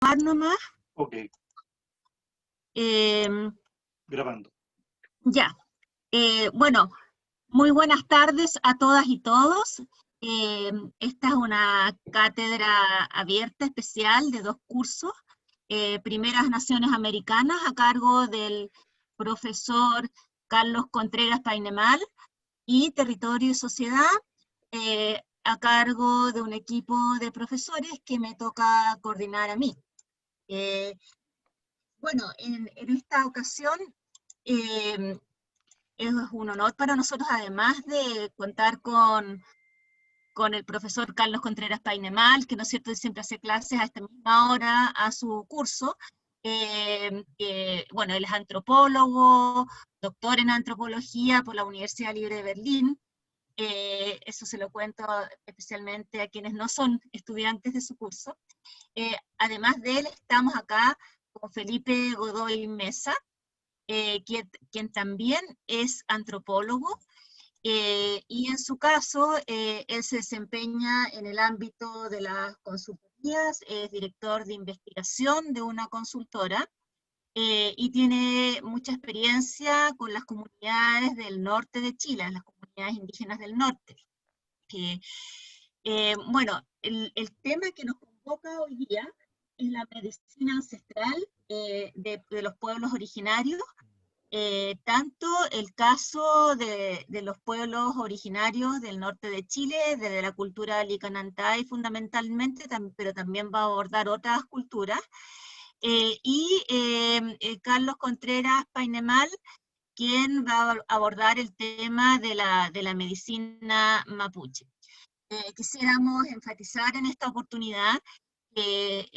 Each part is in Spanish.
Nomás. Ok. Grabando. Ya. Bueno, muy buenas tardes a todas y todos. Esta es una cátedra abierta especial de 2 cursos. Primeras Naciones Americanas, a cargo del profesor Carlos Contreras Painemal, y Territorio y Sociedad, a cargo de un equipo de profesores que me toca coordinar a mí. Bueno, en esta ocasión es un honor para nosotros, además de contar con el profesor Carlos Contreras Painemal, que no es cierto, siempre hace clases a esta misma hora a su curso. Bueno, él es antropólogo, doctor en antropología por la Universidad Libre de Berlín. Eso se lo cuento especialmente a quienes no son estudiantes de su curso. Además de él, estamos acá con Felipe Godoy Mesa, quien también es antropólogo, y en su caso, él se desempeña en el ámbito de las consultorías, es director de investigación de una consultora, y tiene mucha experiencia con las comunidades del norte de Chile, las comunidades indígenas del norte. Bueno, el tema que nos convoca hoy día es la medicina ancestral de los pueblos originarios. Tanto el caso de los pueblos originarios del norte de Chile, desde la cultura Licanantay fundamentalmente, pero también va a abordar otras culturas, Carlos Contreras Painemal, quien va a abordar el tema de la medicina mapuche. Quisiéramos enfatizar en esta oportunidad que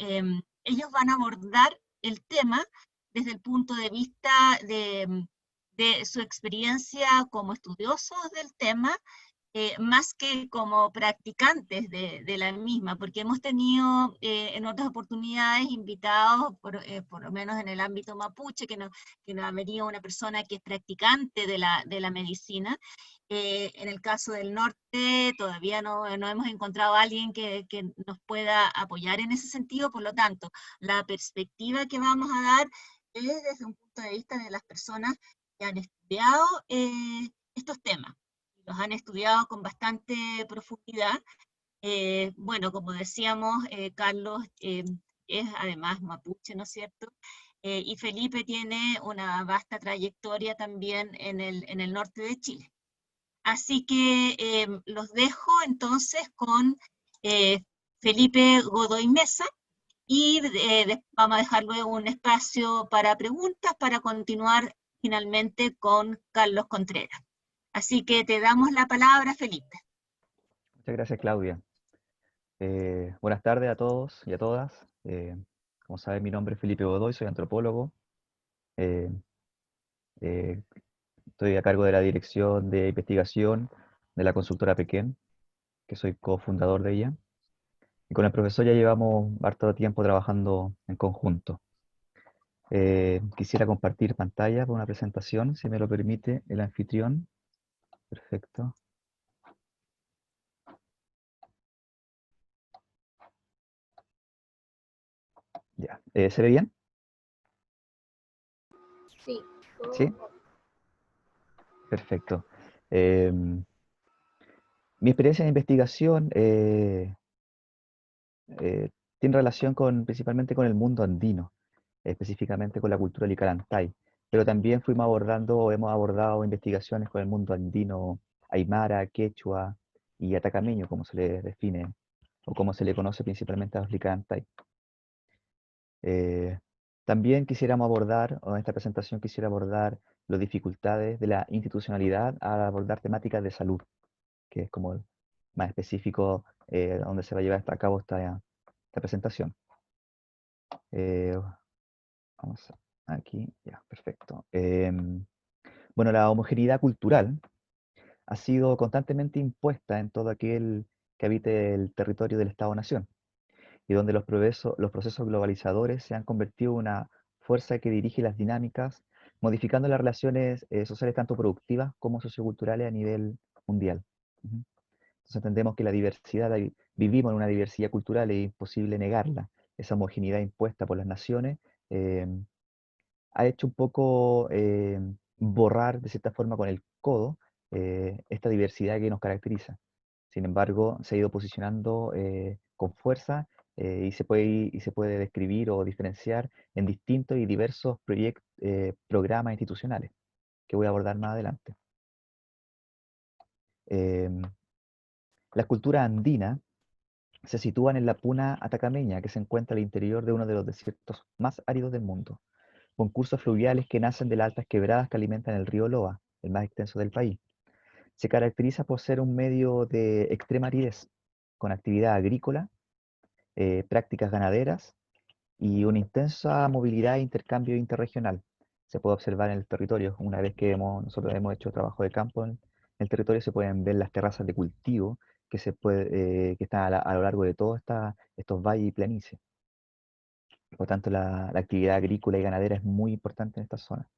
ellos van a abordar el tema desde el punto de vista de su experiencia como estudiosos del tema, más que como practicantes de la misma, porque hemos tenido en otras oportunidades invitados, por lo menos en el ámbito mapuche, que nos ha venido una persona que es practicante de la medicina. En el caso del norte todavía no hemos encontrado a alguien que nos pueda apoyar en ese sentido, por lo tanto, la perspectiva que vamos a dar es desde un punto de vista de las personas que han estudiado estos temas. Los han estudiado con bastante profundidad. Bueno, como decíamos, Carlos es además mapuche, ¿no es cierto? Y Felipe tiene una vasta trayectoria también en el norte de Chile. Así que los dejo entonces con Felipe Godoy Mesa, y vamos a dejar luego un espacio para preguntas para continuar finalmente con Carlos Contreras. Así que te damos la palabra, Felipe. Muchas gracias, Claudia. Buenas tardes a todos y a todas. Como saben, mi nombre es Felipe Godoy, soy antropólogo. Eh, eh, Estoy a cargo de la dirección de investigación de la consultora Pequén, que soy cofundador de ella. Y con el profesor ya llevamos harto tiempo trabajando en conjunto. Quisiera compartir pantalla para una presentación, si me lo permite el anfitrión. Perfecto. Ya. ¿Se ve bien? Sí. ¿Sí? Perfecto. Mi experiencia en investigación tiene relación principalmente con el mundo andino, específicamente con la cultura Licarantay, pero también hemos abordado investigaciones con el mundo andino aymara, quechua y atacameño, como se le define, o como se le conoce principalmente a los Licarantay. También o en esta presentación quisiera abordar las dificultades de la institucionalidad al abordar temáticas de salud, que es como más específico donde se va a llevar a cabo esta presentación. Vamos aquí, ya, perfecto. Bueno, la homogeneidad cultural ha sido constantemente impuesta en todo aquel que habite el territorio del Estado-Nación, y donde los procesos globalizadores se han convertido en una fuerza que dirige las dinámicas, modificando las relaciones sociales tanto productivas como socioculturales a nivel mundial. Entonces entendemos que vivimos en una diversidad cultural, es imposible negarla, esa homogeneidad impuesta por las naciones, ha hecho un poco borrar de cierta forma con el codo esta diversidad que nos caracteriza. Sin embargo, se ha ido posicionando con fuerza y se puede describir o diferenciar en distintos y diversos programas institucionales que voy a abordar más adelante. Las culturas andinas se sitúan en la puna atacameña, que se encuentra al interior de uno de los desiertos más áridos del mundo, con cursos fluviales que nacen de las altas quebradas que alimentan el río Loa, el más extenso del país. Se caracteriza por ser un medio de extrema aridez, con actividad agrícola, prácticas ganaderas y una intensa movilidad e intercambio interregional. Se puede observar en el territorio, una vez que nosotros hemos hecho trabajo de campo en el territorio, se pueden ver las terrazas de cultivo que están a lo largo de todos estos valles y planicies. Por tanto, la actividad agrícola y ganadera es muy importante en esta zona.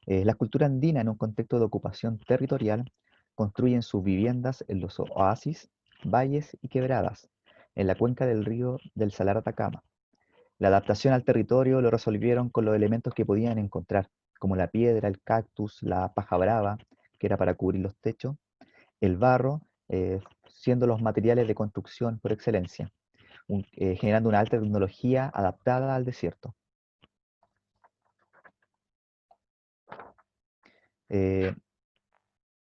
La cultura andina, en un contexto de ocupación territorial, construyen sus viviendas en los oasis, valles y quebradas, en la cuenca del río del Salar Atacama. La adaptación al territorio lo resolvieron con los elementos que podían encontrar, como la piedra, el cactus, la paja brava, que era para cubrir los techos, el barro, siendo los materiales de construcción por excelencia, generando una alta tecnología adaptada al desierto. Eh,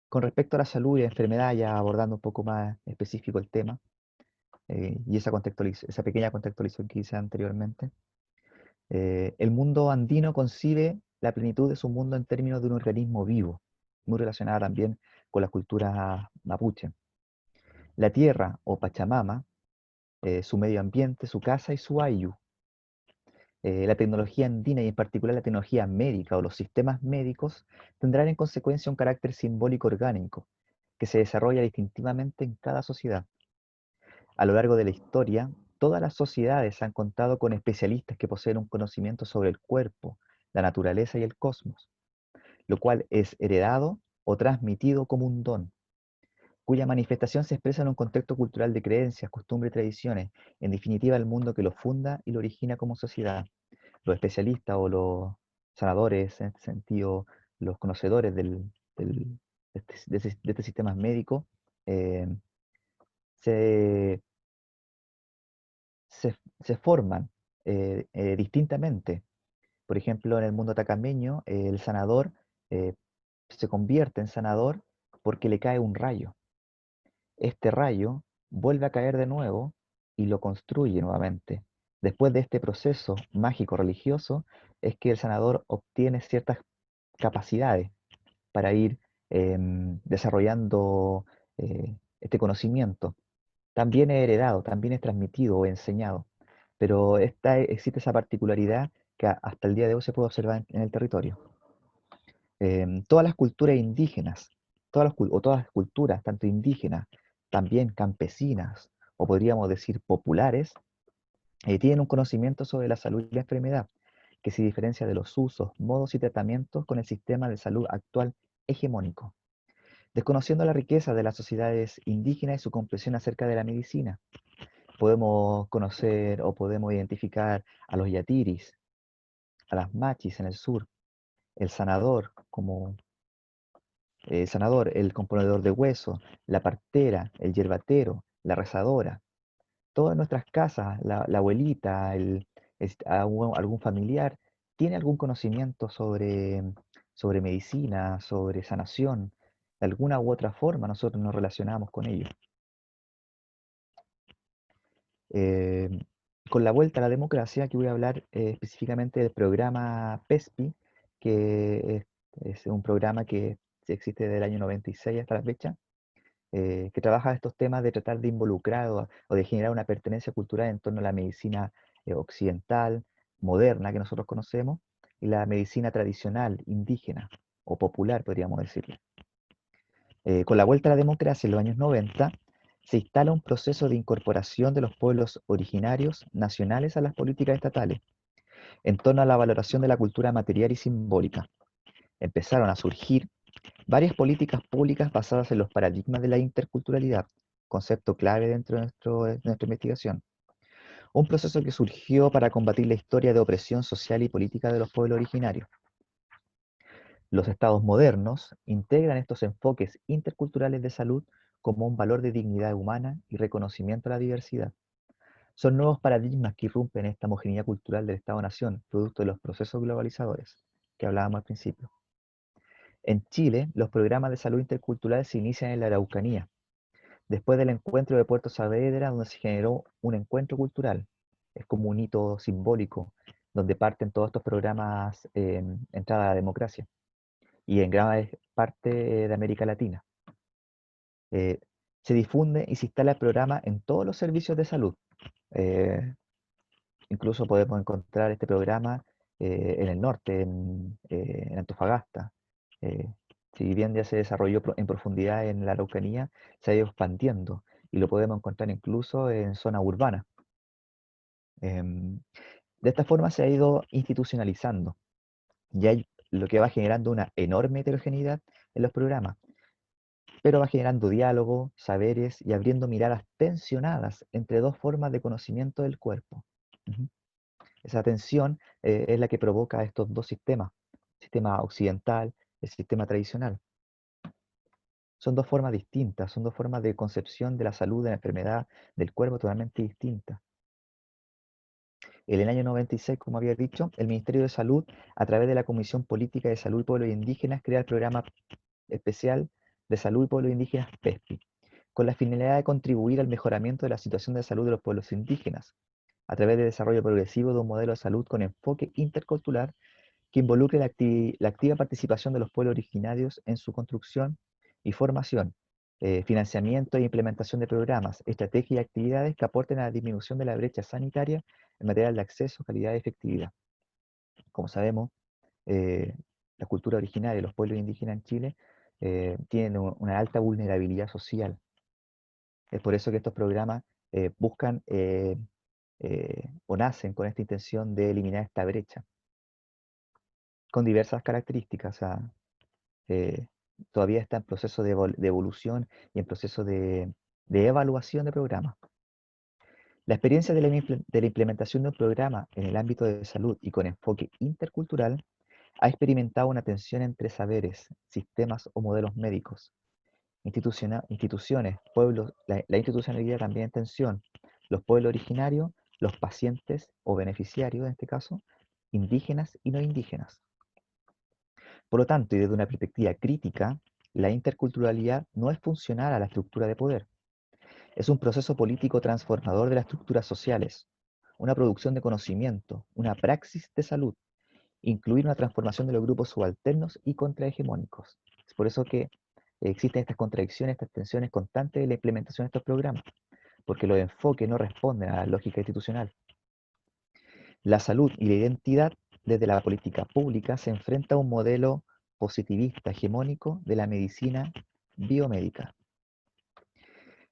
con respecto a la salud y la enfermedad, ya abordando un poco más específico el tema, y esa pequeña contextualización que hice anteriormente, el mundo andino concibe la plenitud de su mundo en términos de un organismo vivo, muy relacionada también con la cultura mapuche. La tierra o Pachamama, su medio ambiente, su casa y su ayu. La tecnología andina y en particular la tecnología médica o los sistemas médicos tendrán en consecuencia un carácter simbólico orgánico que se desarrolla distintivamente en cada sociedad. A lo largo de la historia, todas las sociedades han contado con especialistas que poseen un conocimiento sobre el cuerpo, la naturaleza y el cosmos, lo cual es heredado o transmitido como un don, cuya manifestación se expresa en un contexto cultural de creencias, costumbres y tradiciones, en definitiva el mundo que lo funda y lo origina como sociedad. Los especialistas o los sanadores, en este sentido, los conocedores de este sistema médico, eh, se, se forman distintamente. Por ejemplo, en el mundo atacameño, el sanador eh, se convierte en sanador porque le cae un rayo. Este rayo vuelve a caer de nuevo y lo construye nuevamente. Después de este proceso mágico religioso, es que el sanador obtiene ciertas capacidades para ir desarrollando este conocimiento. También es heredado, también es transmitido o enseñado, pero existe esa particularidad que hasta el día de hoy se puede observar en el territorio. Todas las culturas indígenas, todas las culturas, tanto indígenas, también campesinas, o podríamos decir populares, tienen un conocimiento sobre la salud y la enfermedad, que se diferencia de los usos, modos y tratamientos con el sistema de salud actual hegemónico. Desconociendo la riqueza de las sociedades indígenas y su comprensión acerca de la medicina, podemos conocer o podemos identificar a los yatiris, a las machis en el sur, el sanador como sanador, el componedor de hueso, la partera, el yerbatero, la rezadora. Todas nuestras casas, la abuelita, algún familiar, tiene algún conocimiento sobre medicina, sobre sanación. De alguna u otra forma nosotros nos relacionamos con ellos. Eh, con la vuelta a la democracia, aquí voy a hablar específicamente del programa PESPI, que es un programa que existe desde el año 96 hasta la fecha, que trabaja estos temas de tratar de involucrar o de generar una pertenencia cultural en torno a la medicina occidental, moderna, que nosotros conocemos, y la medicina tradicional, indígena o popular, podríamos decirlo. Con la vuelta a la democracia en los años 90, se instala un proceso de incorporación de los pueblos originarios nacionales a las políticas estatales, en torno a la valoración de la cultura material y simbólica. Empezaron a surgir varias políticas públicas basadas en los paradigmas de la interculturalidad, concepto clave dentro de nuestra investigación. Un proceso que surgió para combatir la historia de opresión social y política de los pueblos originarios. Los estados modernos integran estos enfoques interculturales de salud como un valor de dignidad humana y reconocimiento a la diversidad. Son nuevos paradigmas que irrumpen esta homogeneidad cultural del Estado-Nación, producto de los procesos globalizadores que hablábamos al principio. En Chile, los programas de salud intercultural se inician en la Araucanía, después del encuentro de Puerto Saavedra, donde se generó un encuentro cultural. Es como un hito simbólico, donde parten todos estos programas en entrada a la democracia, y en gran parte de América Latina. Eh, Se difunde y se instala el programa en todos los servicios de salud. Eh, Incluso podemos encontrar este programa en el norte, en Antofagasta. Eh, si bien ya se desarrolló en profundidad en la Araucanía, se ha ido expandiendo y lo podemos encontrar incluso en zona urbana. De esta forma se ha ido institucionalizando y hay lo que va generando una enorme heterogeneidad en los programas, pero va generando diálogo, saberes y abriendo miradas tensionadas entre dos formas de conocimiento del cuerpo. Ujú. Esa tensión es la que provoca estos dos sistemas, el sistema occidental, el sistema tradicional. Son dos formas distintas, son dos formas de concepción de la salud, de la enfermedad, del cuerpo totalmente distintas. En el año 96, como había dicho, el Ministerio de Salud, a través de la Comisión Política de Salud y Pueblos Indígenas, crea el Programa Especial de Salud y Pueblos Indígenas PESPI, con la finalidad de contribuir al mejoramiento de la situación de salud de los pueblos indígenas, a través del desarrollo progresivo de un modelo de salud con enfoque intercultural que involucre la activa participación de los pueblos originarios en su construcción y formación, financiamiento e implementación de programas, estrategias y actividades que aporten a la disminución de la brecha sanitaria en materia de acceso, calidad y efectividad. Como sabemos, eh, la cultura originaria de los pueblos indígenas en Chile tienen una alta vulnerabilidad social. Es por eso que estos programas buscan o nacen con esta intención de eliminar esta brecha, con diversas características. O sea, eh, todavía está en proceso de evolución y en proceso de evaluación de programas. La experiencia de la implementación de un programa en el ámbito de salud y con enfoque intercultural ha experimentado una tensión entre saberes, sistemas o modelos médicos, instituciones, pueblos, la institucionalidad también en tensión, los pueblos originarios, los pacientes o beneficiarios en este caso, indígenas y no indígenas. Por lo tanto, y desde una perspectiva crítica, la interculturalidad no es funcional a la estructura de poder. Es un proceso político transformador de las estructuras sociales, una producción de conocimiento, una praxis de salud, incluir una transformación de los grupos subalternos y contrahegemónicos. Es por eso que existen estas contradicciones, estas tensiones constantes en la implementación de estos programas, porque los enfoques no responden a la lógica institucional. La salud y la identidad desde la política pública se enfrenta a un modelo positivista hegemónico de la medicina biomédica.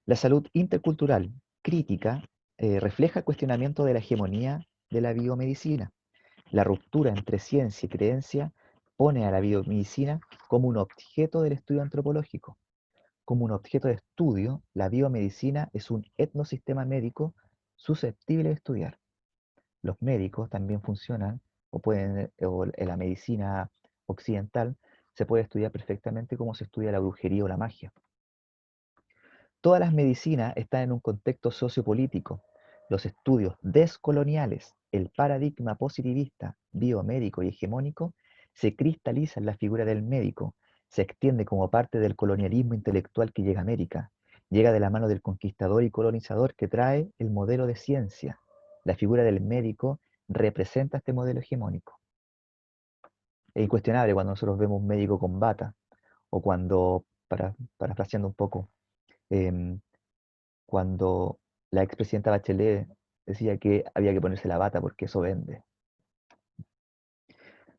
La salud intercultural crítica refleja el cuestionamiento de la hegemonía de la biomedicina. La ruptura entre ciencia y creencia pone a la biomedicina como un objeto del estudio antropológico. Como un objeto de estudio, la biomedicina es un etnosistema médico susceptible de estudiar. Los médicos también funcionan, o en la medicina occidental, se puede estudiar perfectamente como se estudia la brujería o la magia. Todas las medicinas están en un contexto sociopolítico. Los estudios descoloniales, el paradigma positivista, biomédico y hegemónico, se cristaliza en la figura del médico, se extiende como parte del colonialismo intelectual que llega a América, llega de la mano del conquistador y colonizador que trae el modelo de ciencia. La figura del médico representa este modelo hegemónico. Es incuestionable cuando nosotros vemos un médico con bata, o cuando, parafraseando un poco, em, cuando la expresidenta Bachelet decía que había que ponerse la bata porque eso vende.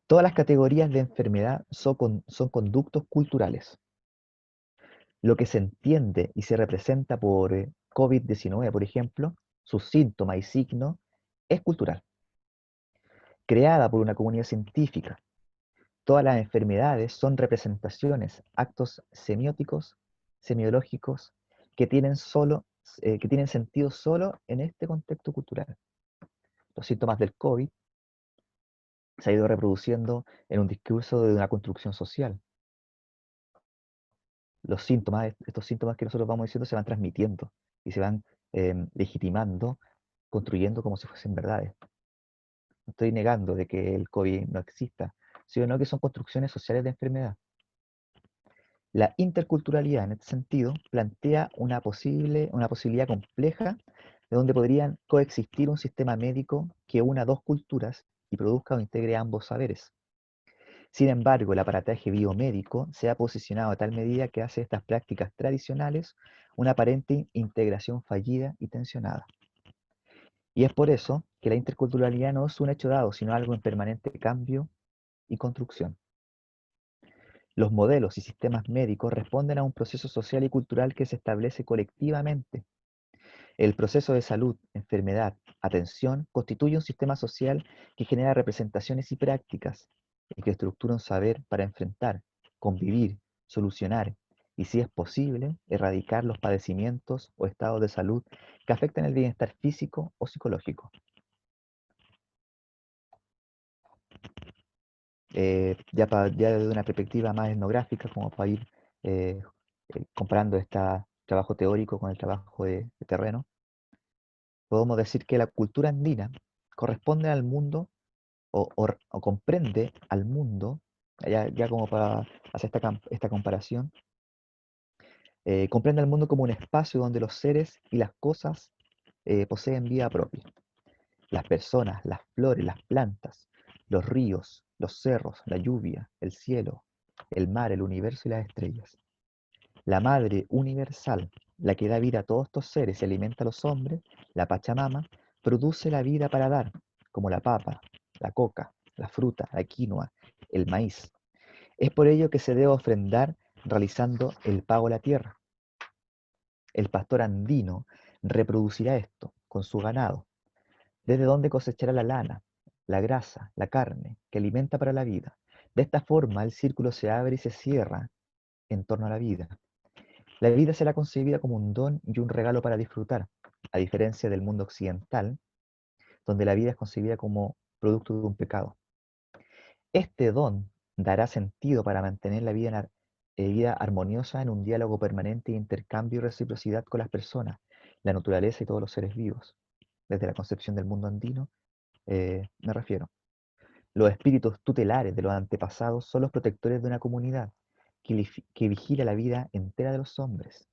Todas las categorías de enfermedad son conductos culturales. Lo que se entiende y se representa por COVID-19, por ejemplo, sus síntomas y signos, es cultural, creada por una comunidad científica. Todas las enfermedades son representaciones, actos semióticos, semiológicos, que tienen sentido solo en este contexto cultural. Los síntomas del COVID se ha ido reproduciendo en un discurso de una construcción social. Los síntomas, estos síntomas que nosotros vamos diciendo se van transmitiendo y se van legitimando, construyendo como si fuesen verdades. No estoy negando de que el COVID no exista, sino que son construcciones sociales de enfermedad. La interculturalidad, en este sentido, plantea una posibilidad compleja de donde podrían coexistir un sistema médico que una dos culturas y produzca o integre ambos saberes. Sin embargo, el aparataje biomédico se ha posicionado a tal medida que hace estas prácticas tradicionales una aparente integración fallida y tensionada. Y es por eso que la interculturalidad no es un hecho dado, sino algo en permanente cambio y construcción. Los modelos y sistemas médicos responden a un proceso social y cultural que se establece colectivamente. El proceso de salud, enfermedad, atención constituye un sistema social que genera representaciones y prácticas y que estructura un saber para enfrentar, convivir, solucionar y, si es posible, erradicar los padecimientos o estados de salud que afectan el bienestar físico o psicológico. Ya desde una perspectiva más etnográfica, como para ir eh, comparando este trabajo teórico con el trabajo de terreno, podemos decir que la cultura andina corresponde al mundo o comprende al mundo, ya como para hacer esta comparación, comprende al mundo como un espacio donde los seres y las cosas poseen vida propia. Las personas, las flores, las plantas, los ríos, los cerros, la lluvia, el cielo, el mar, el universo y las estrellas. La Madre Universal, la que da vida a todos estos seres y alimenta a los hombres, la Pachamama, produce la vida para dar, como la papa, la coca, la fruta, la quinoa, el maíz. Es por ello que se debe ofrendar realizando el pago a la tierra. El pastor andino reproducirá esto con su ganado, desde donde cosechará la lana, la grasa, la carne, que alimenta para la vida. De esta forma el círculo se abre y se cierra en torno a la vida. La vida será concebida como un don y un regalo para disfrutar, a diferencia del mundo occidental, donde la vida es concebida como producto de un pecado. Este don dará sentido para mantener la vida armoniosa en un diálogo permanente de intercambio y reciprocidad con las personas, la naturaleza y todos los seres vivos. Desde la concepción del mundo andino, me refiero. Los espíritus tutelares de los antepasados son los protectores de una comunidad que vigila la vida entera de los hombres.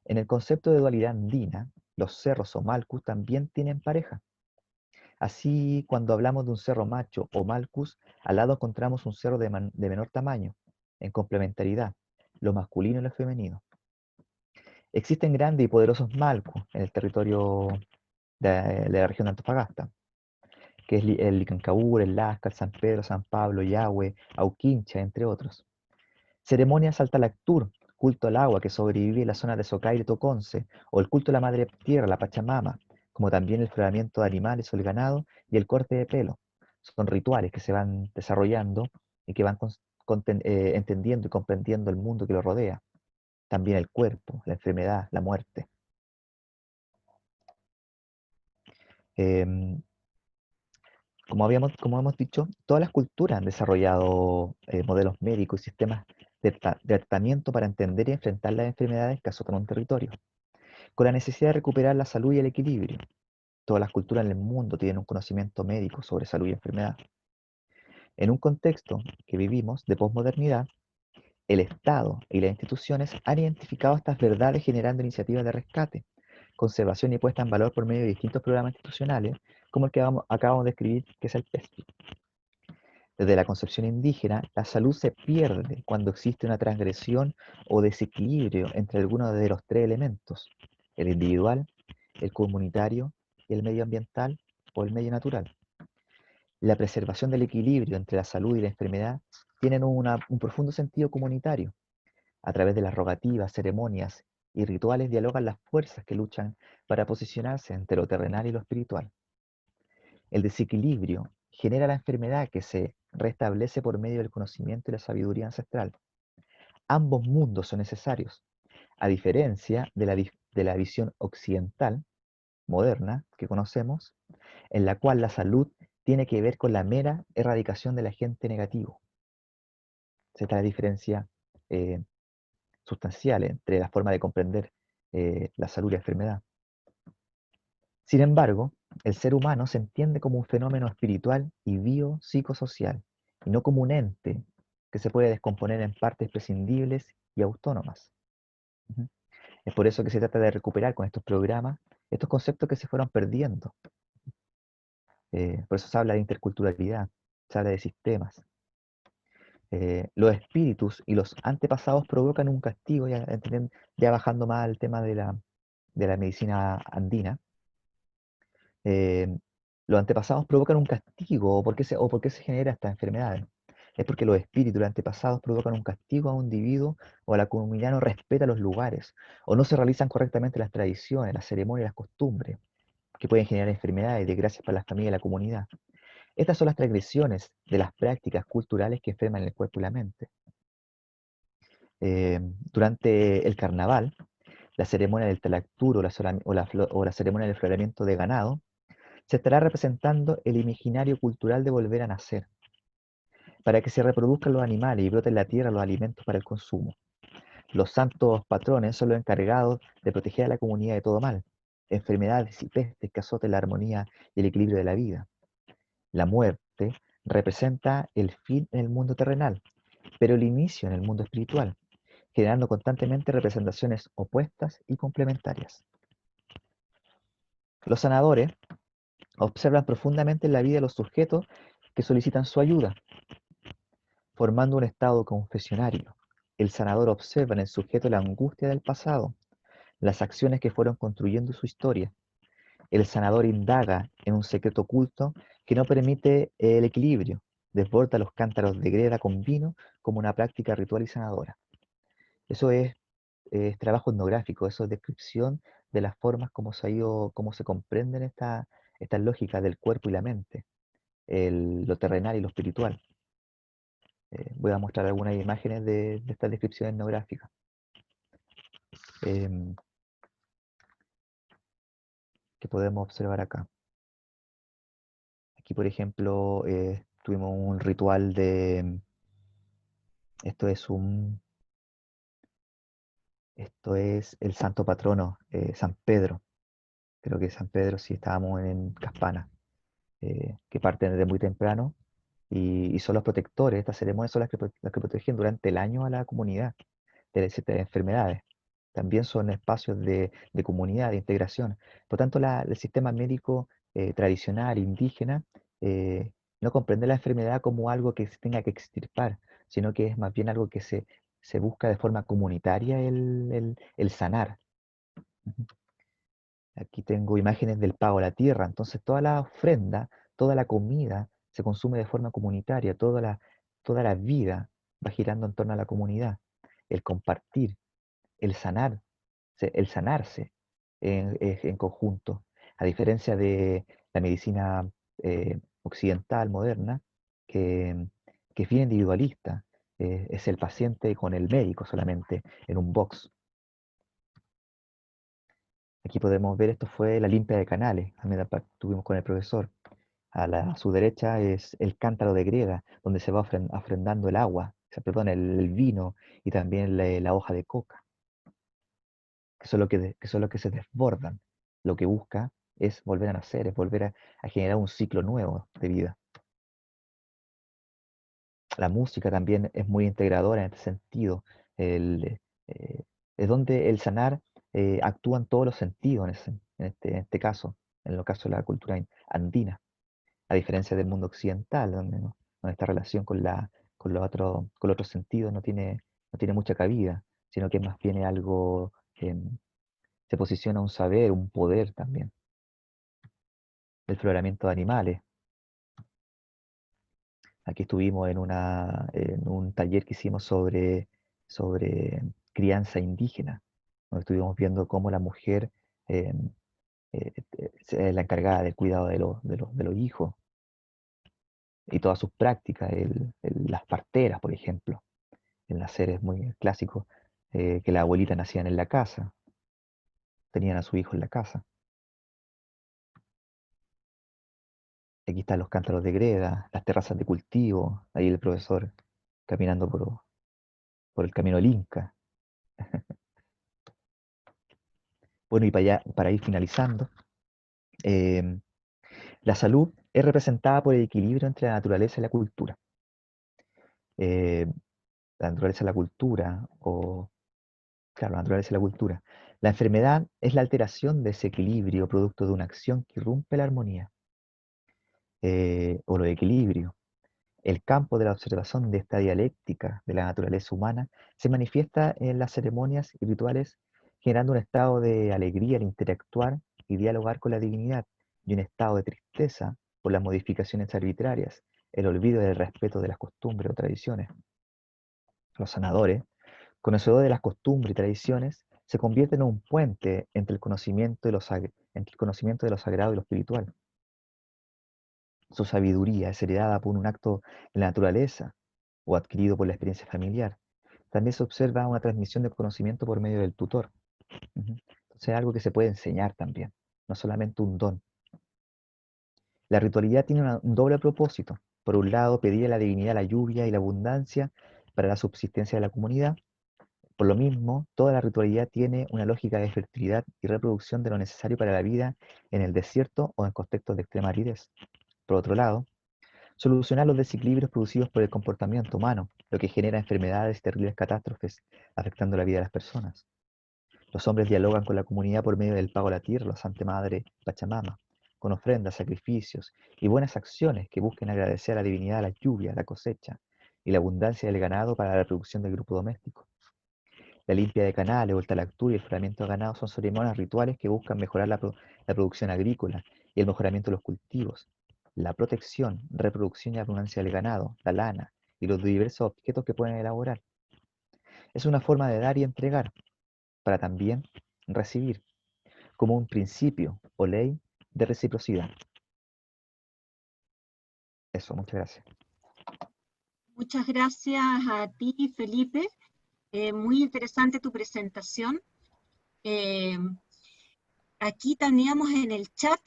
En el concepto de dualidad andina, los cerros o malcus también tienen pareja. Así, cuando hablamos de un cerro macho o malcus, al lado encontramos un cerro de menor tamaño, en complementariedad, lo masculino y lo femenino. Existen grandes y poderosos malcus en el territorio de la región de Antofagasta, que es el Licancabur, el Lasca, el San Pedro, San Pablo, Yahweh, Auquincha, entre otros. Ceremonias Saltalactur, culto al agua que sobrevive en la zona de Socay y Toconce, o el culto a la madre tierra, la Pachamama, como también el floramiento de animales o el ganado y el corte de pelo. Son rituales que se van desarrollando y que van entendiendo y comprendiendo el mundo que lo rodea. También el cuerpo, la enfermedad, la muerte. Em, como hemos dicho, todas las culturas han desarrollado modelos médicos y sistemas de tratamiento para entender y enfrentar las enfermedades que azotan un territorio, con la necesidad de recuperar la salud y el equilibrio. Todas las culturas en el mundo tienen un conocimiento médico sobre salud y enfermedad. En un contexto que vivimos de posmodernidad, el Estado y las instituciones han identificado estas verdades generando iniciativas de rescate, conservación y puesta en valor por medio de distintos programas institucionales, como el que acabamos de escribir, que es el PESPI. Desde la concepción indígena, la salud se pierde cuando existe una transgresión o desequilibrio entre algunos de los tres elementos: el individual, el comunitario y el medioambiental o el medio natural. La preservación del equilibrio entre la salud y la enfermedad tienen un profundo sentido comunitario. A través de las rogativas, ceremonias y rituales dialogan las fuerzas que luchan para posicionarse entre lo terrenal y lo espiritual. El desequilibrio genera la enfermedad que se restablece por medio del conocimiento y la sabiduría ancestral. Ambos mundos son necesarios, a diferencia de la visión occidental, moderna, que conocemos. en la cual la salud tiene que ver con la mera erradicación del agente negativo. Esta es la diferencia eh, sustancial entre la forma de comprender la salud y la enfermedad. Sin embargo, el ser humano se entiende como un fenómeno espiritual y biopsicosocial, y no como un ente que se puede descomponer en partes prescindibles y autónomas. Ujú. Es por eso que se trata de recuperar con estos programas estos conceptos que se fueron perdiendo. Por eso se habla de interculturalidad, se habla de sistemas. Los espíritus y los antepasados provocan un castigo, ya bajando más al tema de la medicina andina. eh, los antepasados provocan un castigo, o por qué se genera esta enfermedad. Es porque los espíritus, los antepasados, provocan un castigo a un individuo o a la comunidad no respeta los lugares, o no se realizan correctamente las tradiciones, las ceremonias, las costumbres, que pueden generar enfermedades y desgracias para la familia y la comunidad. Estas son las transgresiones de las prácticas culturales que enferman el cuerpo y la mente. Durante el carnaval, la ceremonia del talacturo o la ceremonia del floramiento de ganado, se estará representando el imaginario cultural de volver a nacer, para que se reproduzcan los animales y broten en la tierra los alimentos para el consumo. Los santos patrones son los encargados de proteger a la comunidad de todo mal, enfermedades y pestes que azoten la armonía y el equilibrio de la vida. La muerte representa el fin en el mundo terrenal, pero el inicio en el mundo espiritual, generando constantemente representaciones opuestas y complementarias. Los sanadores observan profundamente en la vida de los sujetos que solicitan su ayuda, formando un estado confesionario. El sanador observa en el sujeto la angustia del pasado, las acciones que fueron construyendo su historia. El sanador indaga en un secreto oculto que no permite el equilibrio, desborda los cántaros de greda con vino como una práctica ritual y sanadora. Eso es trabajo etnográfico, eso es descripción de las formas como cómo se comprenden estas lógicas del cuerpo y la mente, lo terrenal y lo espiritual. Voy a mostrar algunas imágenes de estas descripciones etnográficas. em, que podemos observar acá. Aquí, por ejemplo, tuvimos un ritual esto es esto es el santo patrono, San Pedro. Creo que San Pedro sí estábamos en Caspana, que parten desde muy temprano y son los protectores. Estas ceremonias son las que protegen durante el año a la comunidad de ciertas enfermedades. También son espacios de comunidad, de integración. Por tanto, el sistema médico tradicional, indígena, no comprende la enfermedad como algo que se tenga que extirpar, sino que es más bien algo que se busca de forma comunitaria el sanar. Ujú. Aquí tengo imágenes del pago a la tierra, entonces toda la ofrenda, toda la comida se consume de forma comunitaria, toda la vida va girando en torno a la comunidad. El compartir, el sanar, el sanarse en conjunto, a diferencia de la medicina occidental moderna, que, que es bien individualista, es el paciente con el médico solamente en un box. Aquí podemos ver, esto fue la limpia de canales, también tuvimos con el profesor. A su derecha es el cántaro de greda, donde se va ofrendando el agua, perdón, el vino y también la hoja de coca, que son lo que se desbordan. Lo que busca es volver a nacer, es volver a generar un ciclo nuevo de vida. La música también es muy integradora en este sentido. Eh, es donde el sanar actúan todos los sentidos en este caso, en el caso de la cultura andina, a diferencia del mundo occidental, donde esta relación con los otros sentidos no tiene mucha cabida, sino que más bien es algo, se posiciona un saber, un poder también. El floramiento de animales. Aquí estuvimos en un taller que hicimos sobre crianza indígena, donde estuvimos viendo cómo la mujer es la encargada del cuidado de los hijos y todas sus prácticas, las parteras, por ejemplo. El nacer es muy clásico, que las abuelitas nacían en la casa, tenían a su hijo en la casa. Aquí están los cántaros de greda, las terrazas de cultivo, ahí el profesor caminando por el camino del Inca. Bueno, y para ir finalizando, em, la salud es representada por el equilibrio entre la naturaleza y la cultura. Eh, la naturaleza y la cultura, o claro, la naturaleza y la cultura. La enfermedad es la alteración de ese equilibrio producto de una acción que irrumpe la armonía, o los equilibrios. El campo de la observación de esta dialéctica de la naturaleza humana se manifiesta en las ceremonias y rituales, generando un estado de alegría al interactuar y dialogar con la divinidad, y un estado de tristeza por las modificaciones arbitrarias, el olvido del respeto de las costumbres o tradiciones. Los sanadores, conocedores de las costumbres y tradiciones, se convierten en un puente entre el conocimiento entre el conocimiento de lo sagrado y lo espiritual. Su sabiduría es heredada por un acto de la naturaleza o adquirido por la experiencia familiar. También se observa una transmisión de conocimiento por medio del tutor. Ujú. Entonces es algo que se puede enseñar también, no solamente un don. La ritualidad tiene un doble propósito. Por un lado, pedir a la divinidad la lluvia y la abundancia para la subsistencia de la comunidad. Por lo mismo, toda la ritualidad tiene una lógica de fertilidad y reproducción de lo necesario para la vida en el desierto o en contextos de extrema aridez. Por otro lado, solucionar los desequilibrios producidos por el comportamiento humano, lo que genera enfermedades y terribles catástrofes, afectando la vida de las personas. Los hombres dialogan con la comunidad por medio del pago a la tierra, la Santa Madre Pachamama, con ofrendas, sacrificios y buenas acciones que busquen agradecer a la divinidad la lluvia, la cosecha y la abundancia del ganado para la reproducción del grupo doméstico. La limpia de canales o el talactú y el floramiento de ganado son ceremonias rituales que buscan mejorar la producción agrícola y el mejoramiento de los cultivos, la protección, reproducción y abundancia del ganado, la lana y los diversos objetos que pueden elaborar. Es una forma de dar y entregar, para también recibir, como un principio o ley de reciprocidad. Eso, muchas gracias. Muchas gracias a ti, Felipe. Muy interesante tu presentación. Eh, Aquí teníamos en el chat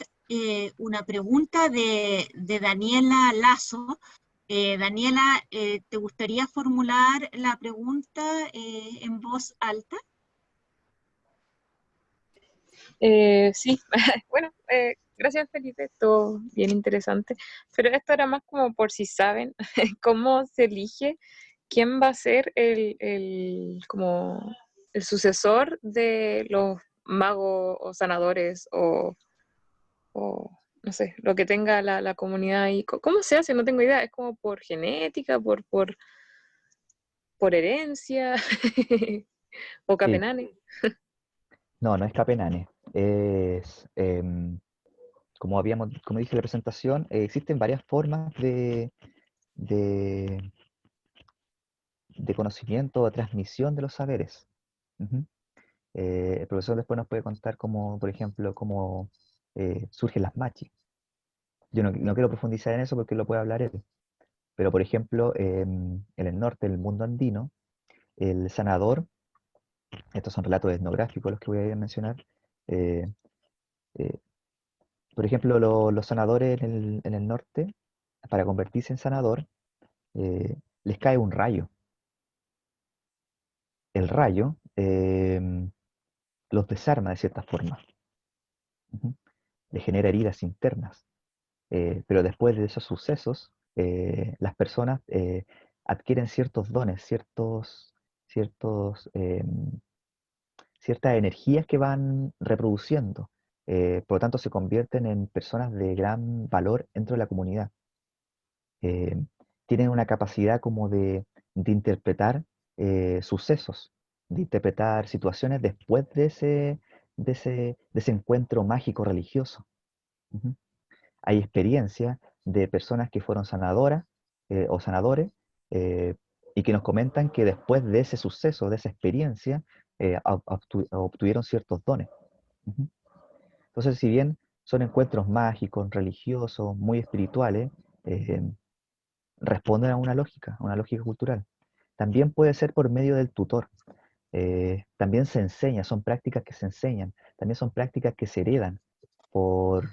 una pregunta de Daniela Lazo. Daniela, ¿te gustaría formular la pregunta en voz alta? Sí, bueno, gracias Felipe, todo bien interesante, pero esto era más como por si saben cómo se elige quién va a ser como el sucesor de los magos o sanadores o no sé, lo que tenga la comunidad ahí. ¿Cómo se hace? No tengo idea, es como por genética, por herencia o Sí, capenane. no, no es Capenane. Como dije en la presentación, existen varias formas de, de conocimiento o transmisión de los saberes. Ujú. El profesor después nos puede contar cómo, por ejemplo, cómo surgen las machis. Yo no quiero profundizar en eso porque lo puede hablar él, pero por ejemplo, en el norte del mundo andino, el sanador, estos son relatos etnográficos los que voy a mencionar, eh, eh, por ejemplo, los sanadores en el norte, para convertirse en sanador, les cae un rayo. El rayo los desarma de cierta forma. Ujú. Le genera heridas internas. Pero después de esos sucesos, las personas adquieren ciertos dones, ciertos, ciertas energías que van reproduciendo. Por lo tanto, se convierten en personas de gran valor dentro de la comunidad. Eh, Tienen una capacidad como de interpretar sucesos, de interpretar situaciones después de ese encuentro mágico religioso. Ujú. Hay experiencias de personas que fueron sanadoras o sanadores eh, y que nos comentan que después de ese suceso, de esa experiencia, obtuvieron ciertos dones. Ujú. Entonces, si bien son encuentros mágicos, religiosos, muy espirituales, eh, responden a una lógica cultural. También puede ser por medio del tutor. También se enseña, son prácticas que se enseñan, también son prácticas que se heredan por,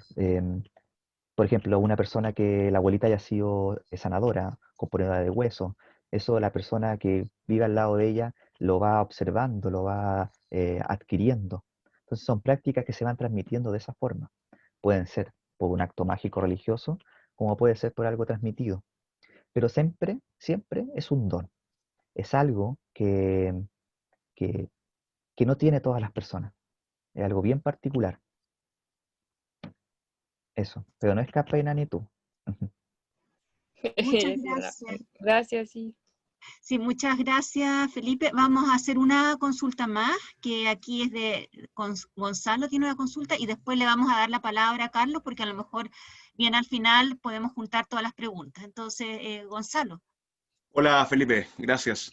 Por ejemplo, una persona que la abuelita haya sido sanadora, componedora de hueso, eso la persona que vive al lado de ella lo va observando, lo va adquiriendo. Entonces son prácticas que se van transmitiendo de esa forma. Pueden ser por un acto mágico religioso, como puede ser por algo transmitido. Pero siempre, siempre es un don. Es algo que, que no tiene todas las personas. Es algo bien particular. Eso. Pero no es pena ni tú. Ujú. Muchas Sí, gracias. gracias, sí. Sí, muchas gracias, Felipe. Vamos a hacer una consulta más, que aquí es de Gonzalo, tiene una consulta, y después le vamos a dar la palabra a Carlos, porque a lo mejor bien al final podemos juntar todas las preguntas. Entonces, Gonzalo. Hola Felipe, gracias.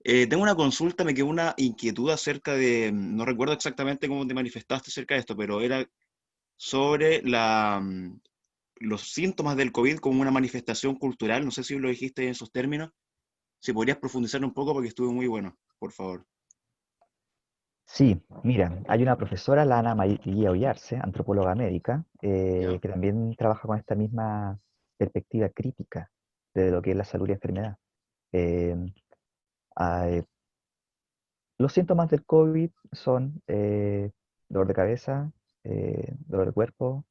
Tengo una consulta, me quedó una inquietud acerca de, no recuerdo exactamente cómo te manifestaste acerca de esto, pero era sobre los síntomas del COVID como una manifestación cultural. No sé si lo dijiste en esos términos. Si podrías profundizar un poco porque estuvo muy bueno, por favor. Sí, mira, hay una profesora, la Ana María Ollarse, antropóloga médica, ¿Ya? que también trabaja con esta misma perspectiva crítica de lo que es la salud y enfermedad. Eh, ah, eh, los síntomas del COVID son dolor de cabeza, dolor de cuerpo.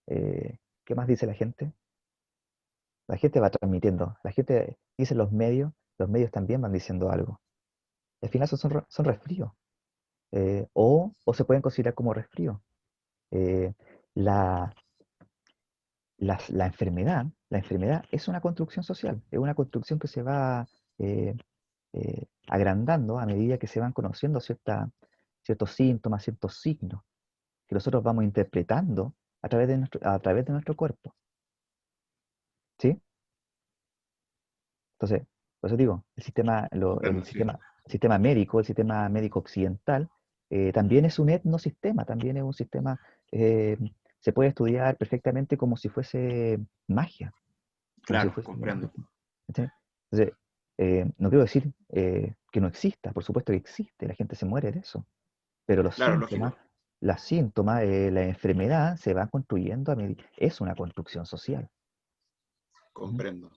¿Qué más dice la gente? La gente va transmitiendo, la gente dice los medios también van diciendo algo. Al final son resfríos, o se pueden considerar como resfríos. Eh, la, la enfermedad es una construcción social, es una construcción que se va eh, agrandando a medida que se van conociendo ciertos síntomas, ciertos signos que nosotros vamos interpretando a través de nuestro cuerpo. ¿Sí? Entonces, por eso digo, Comprendo, sí. el sistema médico occidental, también es un etnosistema, también es un sistema, eh, se puede estudiar perfectamente como si fuese magia, como si Claro, fuese... comprendo. ¿cachai? Entonces, no quiero decir que no exista, por supuesto que existe, la gente se muere de eso, pero Claro, lógico. los síntomas, la enfermedad se va construyendo a medida, es una construcción social. Ujú. Comprendo.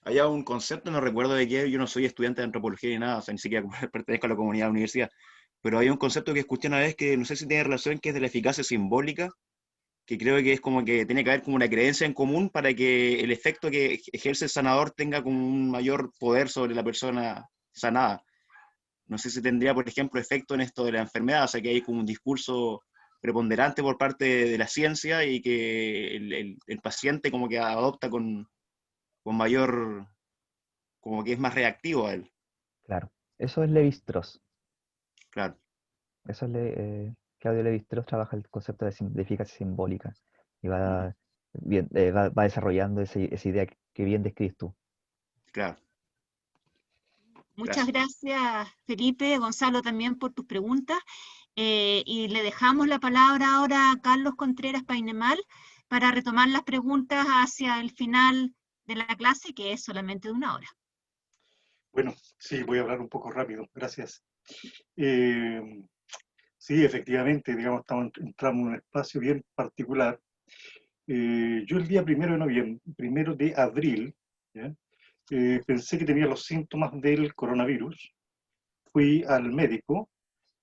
Hay un concepto, no recuerdo de qué, yo no soy estudiante de antropología ni nada, o sea, ni siquiera pertenezco a la comunidad de la universidad, pero hay un concepto que escuché una vez que no sé si tiene relación, que es de la eficacia simbólica, que creo que es como que tiene que haber como una creencia en común para que el efecto que ejerce el sanador tenga como un mayor poder sobre la persona sanada. No sé si tendría, por ejemplo, efecto en esto de la enfermedad, o sea, que hay como un discurso preponderante por parte de la ciencia y que el paciente como que adopta con mayor, como que es más reactivo a él. Claro, eso es Levi-Strauss. Claro. Eso es Claudio Levi-Strauss trabaja el concepto de eficacia simbólica y Ujú. va desarrollando esa idea que bien describes tú. Claro, Muchas gracias. gracias, Felipe, Gonzalo, también por tus preguntas. Y le dejamos la palabra ahora a Carlos Contreras Painemal para retomar las preguntas hacia el final de la clase, que es solamente de 1 hora. Bueno, sí, voy a hablar un poco rápido, gracias. Eh, sí, efectivamente, digamos, entramos en un espacio bien particular. Yo el día 1 de noviembre, 1 de abril, ¿ya? Pensé que tenía los síntomas del coronavirus. Fui al médico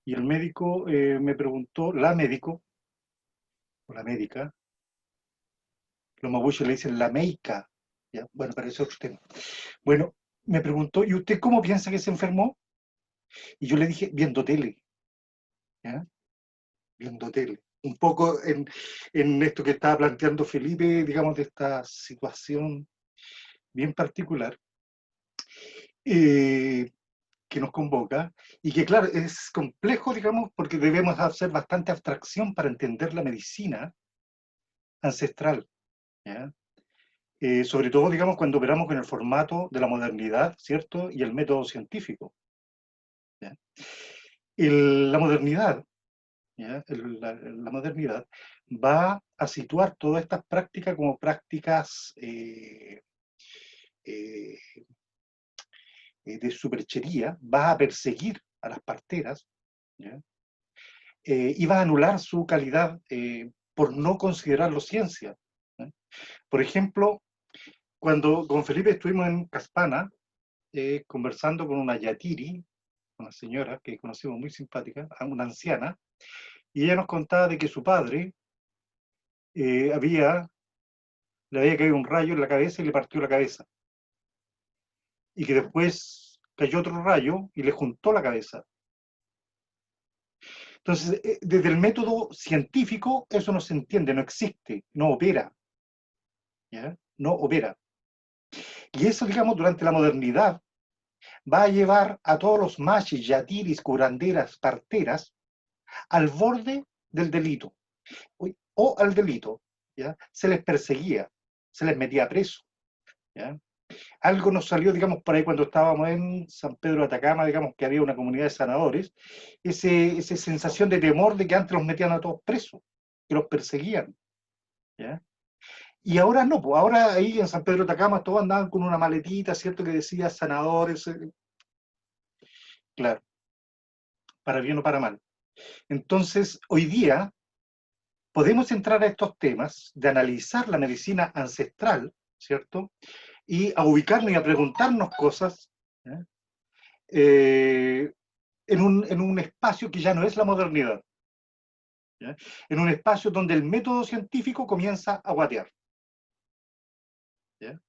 y el médico me preguntó, la médico, o la médica, los mapuches le dicen la meica, ¿ya? Bueno, para eso es otro tema. Bueno, me preguntó, ¿y usted cómo piensa que se enfermó? Y yo le dije, viendo tele, ¿ya? Viendo tele. Un poco en esto que estaba planteando Felipe, digamos, de esta situación bien particular que nos convoca y que, claro, es complejo, digamos, porque debemos hacer bastante abstracción para entender la medicina ancestral, ¿ya? Sobre todo, digamos, cuando operamos con el formato de la modernidad, ¿cierto? Y el método científico, ¿ya? La modernidad, ¿ya? La modernidad va a situar todas estas prácticas como prácticas eh, de superchería, va a perseguir a las parteras, ¿ya? Y va a anular su calidad por no considerarlo ciencia, ¿ya? Por ejemplo, cuando con Felipe estuvimos en Caspana, conversando con una yatiri, una señora que conocimos muy simpática, una anciana, y ella nos contaba de que su padre le había caído un rayo en la cabeza y le partió la cabeza. Y que después cayó otro rayo y le juntó la cabeza. Entonces, desde el método científico, eso no se entiende, no existe, no opera. ¿Ya? No opera. Y eso, digamos, durante la modernidad, va a llevar a todos los machis, yatiris, curanderas, parteras, al borde del delito, o al delito. ¿Ya? Se les perseguía, se les metía preso. ¿Ya? Algo nos salió, digamos, por ahí cuando estábamos en San Pedro de Atacama, digamos que había una comunidad de sanadores, esa sensación de temor de que antes los metían a todos presos, que los perseguían. ¿Ya? Y ahora no, pues ahora ahí en San Pedro de Atacama todos andaban con una maletita, ¿cierto? Que decía sanadores, claro, para bien o para mal. Entonces, hoy día podemos entrar a estos temas de analizar la medicina ancestral, ¿cierto? Y a ubicarnos y a preguntarnos cosas, en un espacio que ya no es la modernidad, ¿ya? En un espacio donde el método científico comienza a guatear, ¿ya?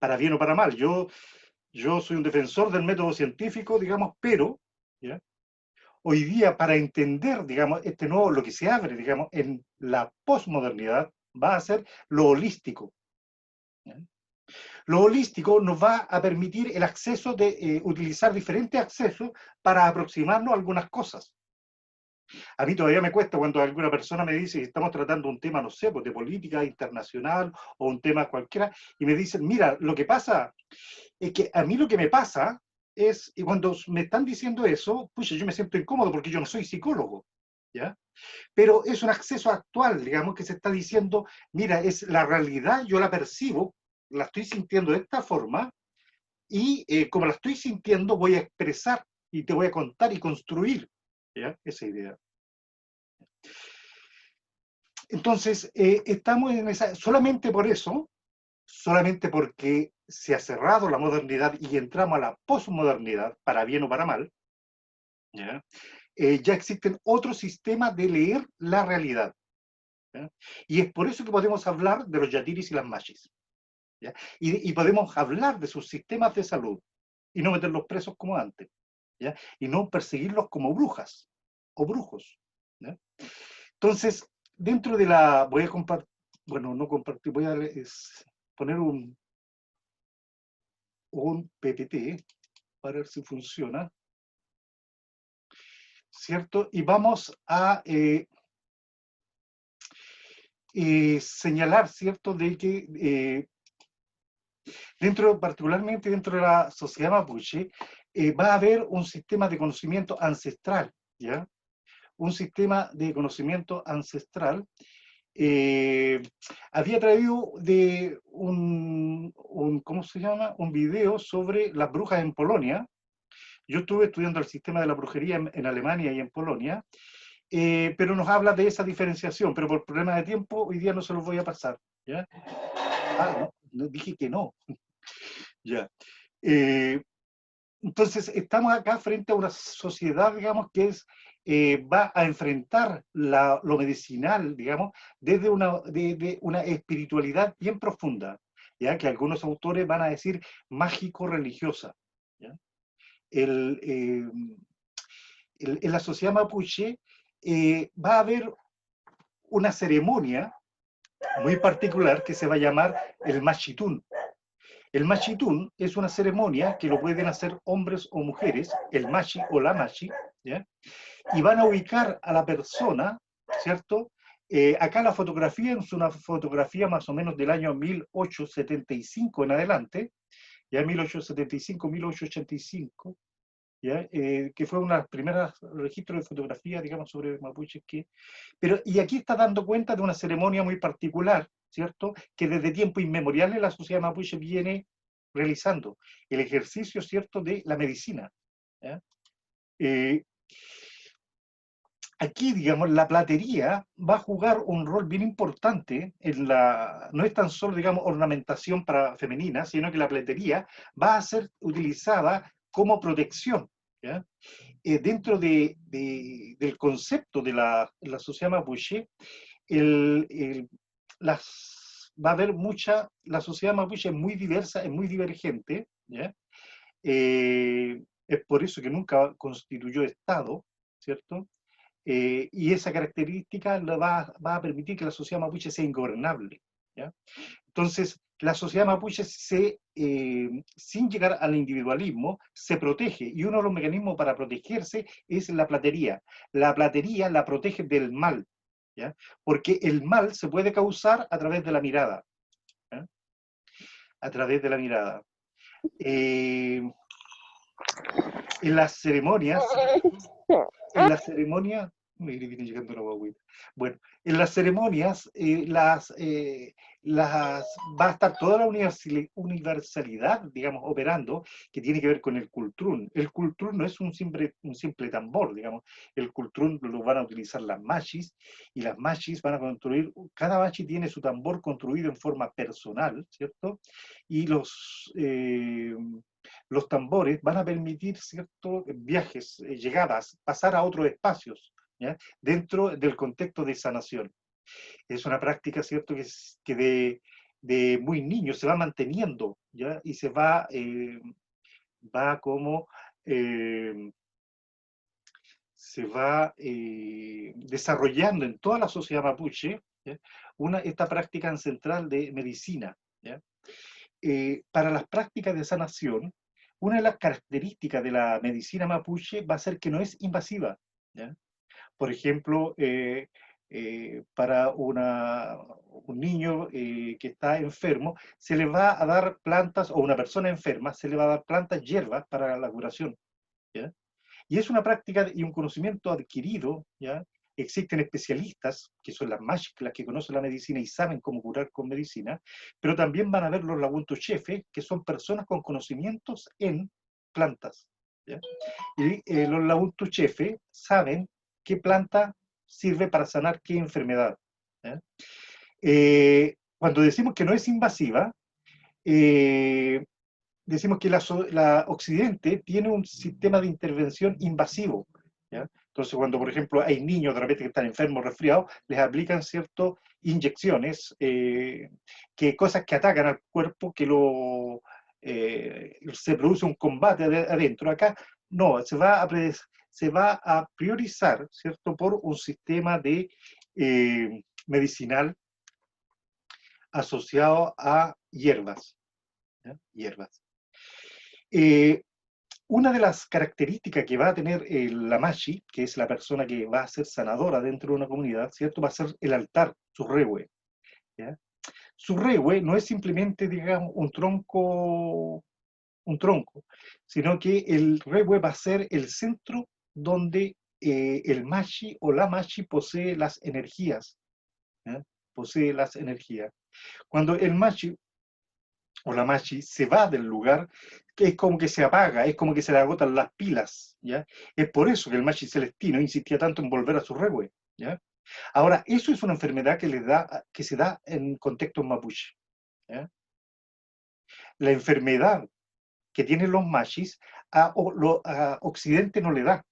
Para bien o para mal. Yo soy un defensor del método científico, digamos, pero, ¿ya? Hoy día, para entender, digamos, lo que se abre, digamos, en la posmodernidad, va a ser lo holístico, ¿ya? Lo holístico nos va a permitir el acceso de utilizar diferentes accesos para aproximarnos a algunas cosas. A mí todavía me cuesta cuando alguna persona me dice que estamos tratando un tema, no sé, pues de política internacional o un tema cualquiera, y me dicen, mira, lo que pasa es que a mí lo que me pasa es, y cuando me están diciendo eso, pucha, yo me siento incómodo porque yo no soy psicólogo, ¿ya? Pero es un acceso actual, digamos, que se está diciendo, mira, es la realidad, yo la percibo, la estoy sintiendo de esta forma, y como la estoy sintiendo, voy a expresar y te voy a contar y construir, ¿ya? Esa idea. Entonces, estamos en esa, solamente por eso, solamente porque se ha cerrado la modernidad y entramos a la posmodernidad, para bien o para mal, ¿ya? Ya existen otros sistemas de leer la realidad, ¿ya? Y es por eso que podemos hablar de los yatiris y las machis, ¿ya? Y podemos hablar de sus sistemas de salud y no meterlos presos como antes, ¿ya? Y no perseguirlos como brujas o brujos, ¿ya? Entonces, dentro de la, voy a compartir, bueno, no compartir, voy a poner un PPT para ver si funciona, ¿cierto? Y vamos a señalar, ¿cierto?, de que particularmente dentro de la sociedad mapuche, va a haber un sistema de conocimiento ancestral, ¿ya? Un sistema de conocimiento ancestral. Había traído de ¿cómo se llama? Un video sobre las brujas en Polonia. Yo estuve estudiando el sistema de la brujería en Alemania y en Polonia, pero nos habla de esa diferenciación, pero por problemas de tiempo hoy día no se los voy a pasar, ¿ya? Ah, no, dije que no. Ya. Entonces, estamos acá frente a una sociedad, digamos, que va a enfrentar lo medicinal, digamos, desde una espiritualidad bien profunda, ¿ya? Que algunos autores van a decir mágico-religiosa, ¿ya? En la sociedad mapuche va a haber una ceremonia muy particular que se va a llamar el machitún. El machitún es una ceremonia que lo pueden hacer hombres o mujeres, el machi o la machi, ¿ya? Y van a ubicar a la persona, ¿cierto? Acá la fotografía es una fotografía más o menos del año 1875 en adelante, ya 1875, 1885, ¿ya? Que fue una de las primeras registros de fotografía, digamos, sobre mapuches y aquí está dando cuenta de una ceremonia muy particular, ¿cierto? Que desde tiempos inmemoriales la sociedad mapuche viene realizando, el ejercicio, ¿cierto?, de la medicina, ¿ya? aquí, digamos, la platería va a jugar un rol bien importante en no es tan solo, digamos, ornamentación para femenina, sino que la platería va a ser utilizada como protección, ¿ya? Dentro del concepto de la sociedad mapuche, va a haber la sociedad mapuche es muy diversa, es muy divergente, ¿ya? Es por eso que nunca constituyó Estado, ¿cierto? Y esa característica va a permitir que la sociedad mapuche sea ingobernable, ¿ya? Entonces, la sociedad mapuche, sin llegar al individualismo, se protege, y uno de los mecanismos para protegerse es la platería. La platería la protege del mal, ¿ya? Porque el mal se puede causar a través de la mirada, ¿ya? A través de la mirada. En las ceremonias, mire, viene llegando una guaguita. Bueno, en las ceremonias va a estar toda la universalidad, digamos, operando, que tiene que ver con el cultrún. El cultrún no es un simple tambor, digamos. El cultrún lo van a utilizar las machis, y las machis van a construir, cada machi tiene su tambor construido en forma personal, ¿cierto? Y los tambores van a permitir ciertos viajes, llegadas, pasar a otros espacios, ¿ya? Dentro del contexto de sanación. Es una práctica, ¿cierto?, que de muy niño se va manteniendo, ¿ya? Y se va desarrollando en toda la sociedad mapuche, ¿ya? Esta práctica ancestral de medicina, ¿ya? Para las prácticas de sanación, una de las características de la medicina mapuche va a ser que no es invasiva, ¿ya? Por ejemplo, para un niño que está enfermo, se le va a dar plantas, o una persona enferma, se le va a dar plantas, hierbas para la curación, ¿ya? Y es una práctica y un conocimiento adquirido, ¿ya? Existen especialistas, que son las las que conocen la medicina y saben cómo curar con medicina, pero también van a ver los laguntos chefes, que son personas con conocimientos en plantas, ¿ya? Y los laguntos chefes saben qué planta sirve para sanar qué enfermedad, ¿ya? Cuando decimos que no es invasiva, decimos que la Occidente tiene un sistema de intervención invasivo, ¿ya? Entonces, cuando, por ejemplo, hay niños de repente que están enfermos, resfriados, les aplican ciertas inyecciones, cosas que atacan al cuerpo, se produce un combate adentro. Acá no, se va a priorizar, ¿cierto?, por un sistema de medicinal asociado a hierbas, ¿ya? Hierbas. Una de las características que va a tener la machi, que es la persona que va a ser sanadora dentro de una comunidad, ¿cierto?, va a ser el altar, su rehue, ¿ya? Su rehue no es simplemente, digamos, un tronco, sino que el rehue va a ser el centro donde el machi o la machi posee las energías, ¿ya? Posee las energías. Cuando el machi o la machi se va del lugar, que es como que se apaga, es como que se le agotan las pilas, ¿ya? Es por eso que el machi celestino insistía tanto en volver a su rehue, ¿ya? Ahora, eso es una enfermedad que se da en contextos mapuche, ¿ya? La enfermedad que tienen los machis a Occidente no le da,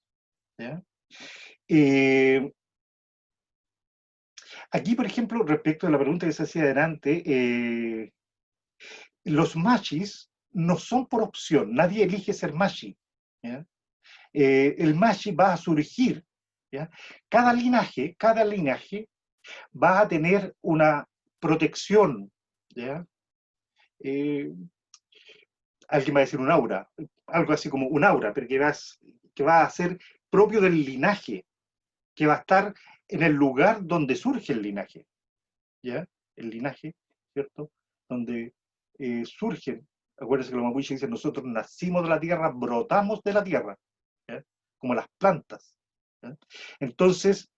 ¿ya? Aquí, por ejemplo, respecto a la pregunta que se hacía adelante, los machis no son por opción, nadie elige ser machi, ¿ya? El machi va a surgir, ¿ya? Cada linaje va a tener una protección, ¿ya? Alguien va a decir un aura, algo así como un aura, pero que va a ser propio del linaje, que va a estar en el lugar donde surge el linaje, ¿ya? El linaje, ¿cierto? Donde surgen. Acuérdense que los mapuches dicen: nosotros nacimos de la tierra, brotamos de la tierra, ¿ya? Como las plantas, ¿ya? Entonces,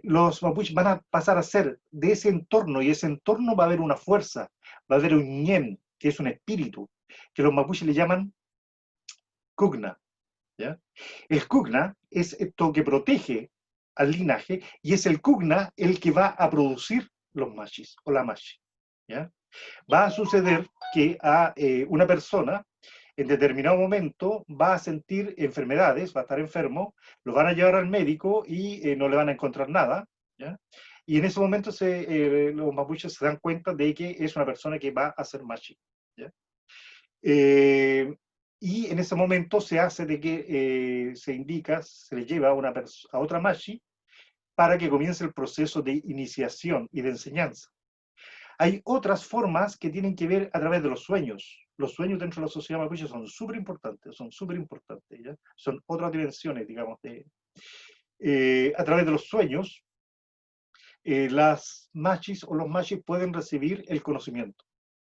los mapuches van a pasar a ser de ese entorno, y ese entorno va a haber una fuerza, va a haber un ñen, que es un espíritu, que los mapuches le llaman Kugna, ¿ya? El Kugna es esto que protege al linaje, y es el Kugna el que va a producir los mashis o la mashi. ¿Ya? Va a suceder que a una persona en determinado momento va a sentir enfermedades, va a estar enfermo, lo van a llevar al médico y no le van a encontrar nada, ¿ya? Y en ese momento los mapuches se dan cuenta de que es una persona que va a ser machi, ¿ya? Y en ese momento se hace de que se indica, se le lleva a otra machi para que comience el proceso de iniciación y de enseñanza. Hay otras formas que tienen que ver a través de los sueños. Los sueños dentro de la sociedad mapuche son súper importantes, ¿ya? Son otras dimensiones, digamos, a través de los sueños, las machis o los machis pueden recibir el conocimiento,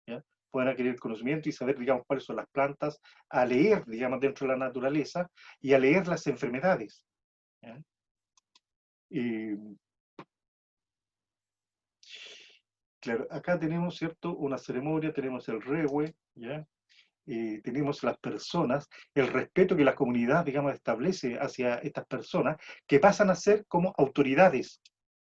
¿ya? Pueden adquirir el conocimiento y saber, digamos, cuáles son las plantas, a leer, digamos, dentro de la naturaleza y a leer las enfermedades, ¿ya? Claro, acá tenemos, ¿cierto?, una ceremonia, tenemos el rewe, ¿ya? Tenemos las personas, el respeto que la comunidad, digamos, establece hacia estas personas, que pasan a ser como autoridades,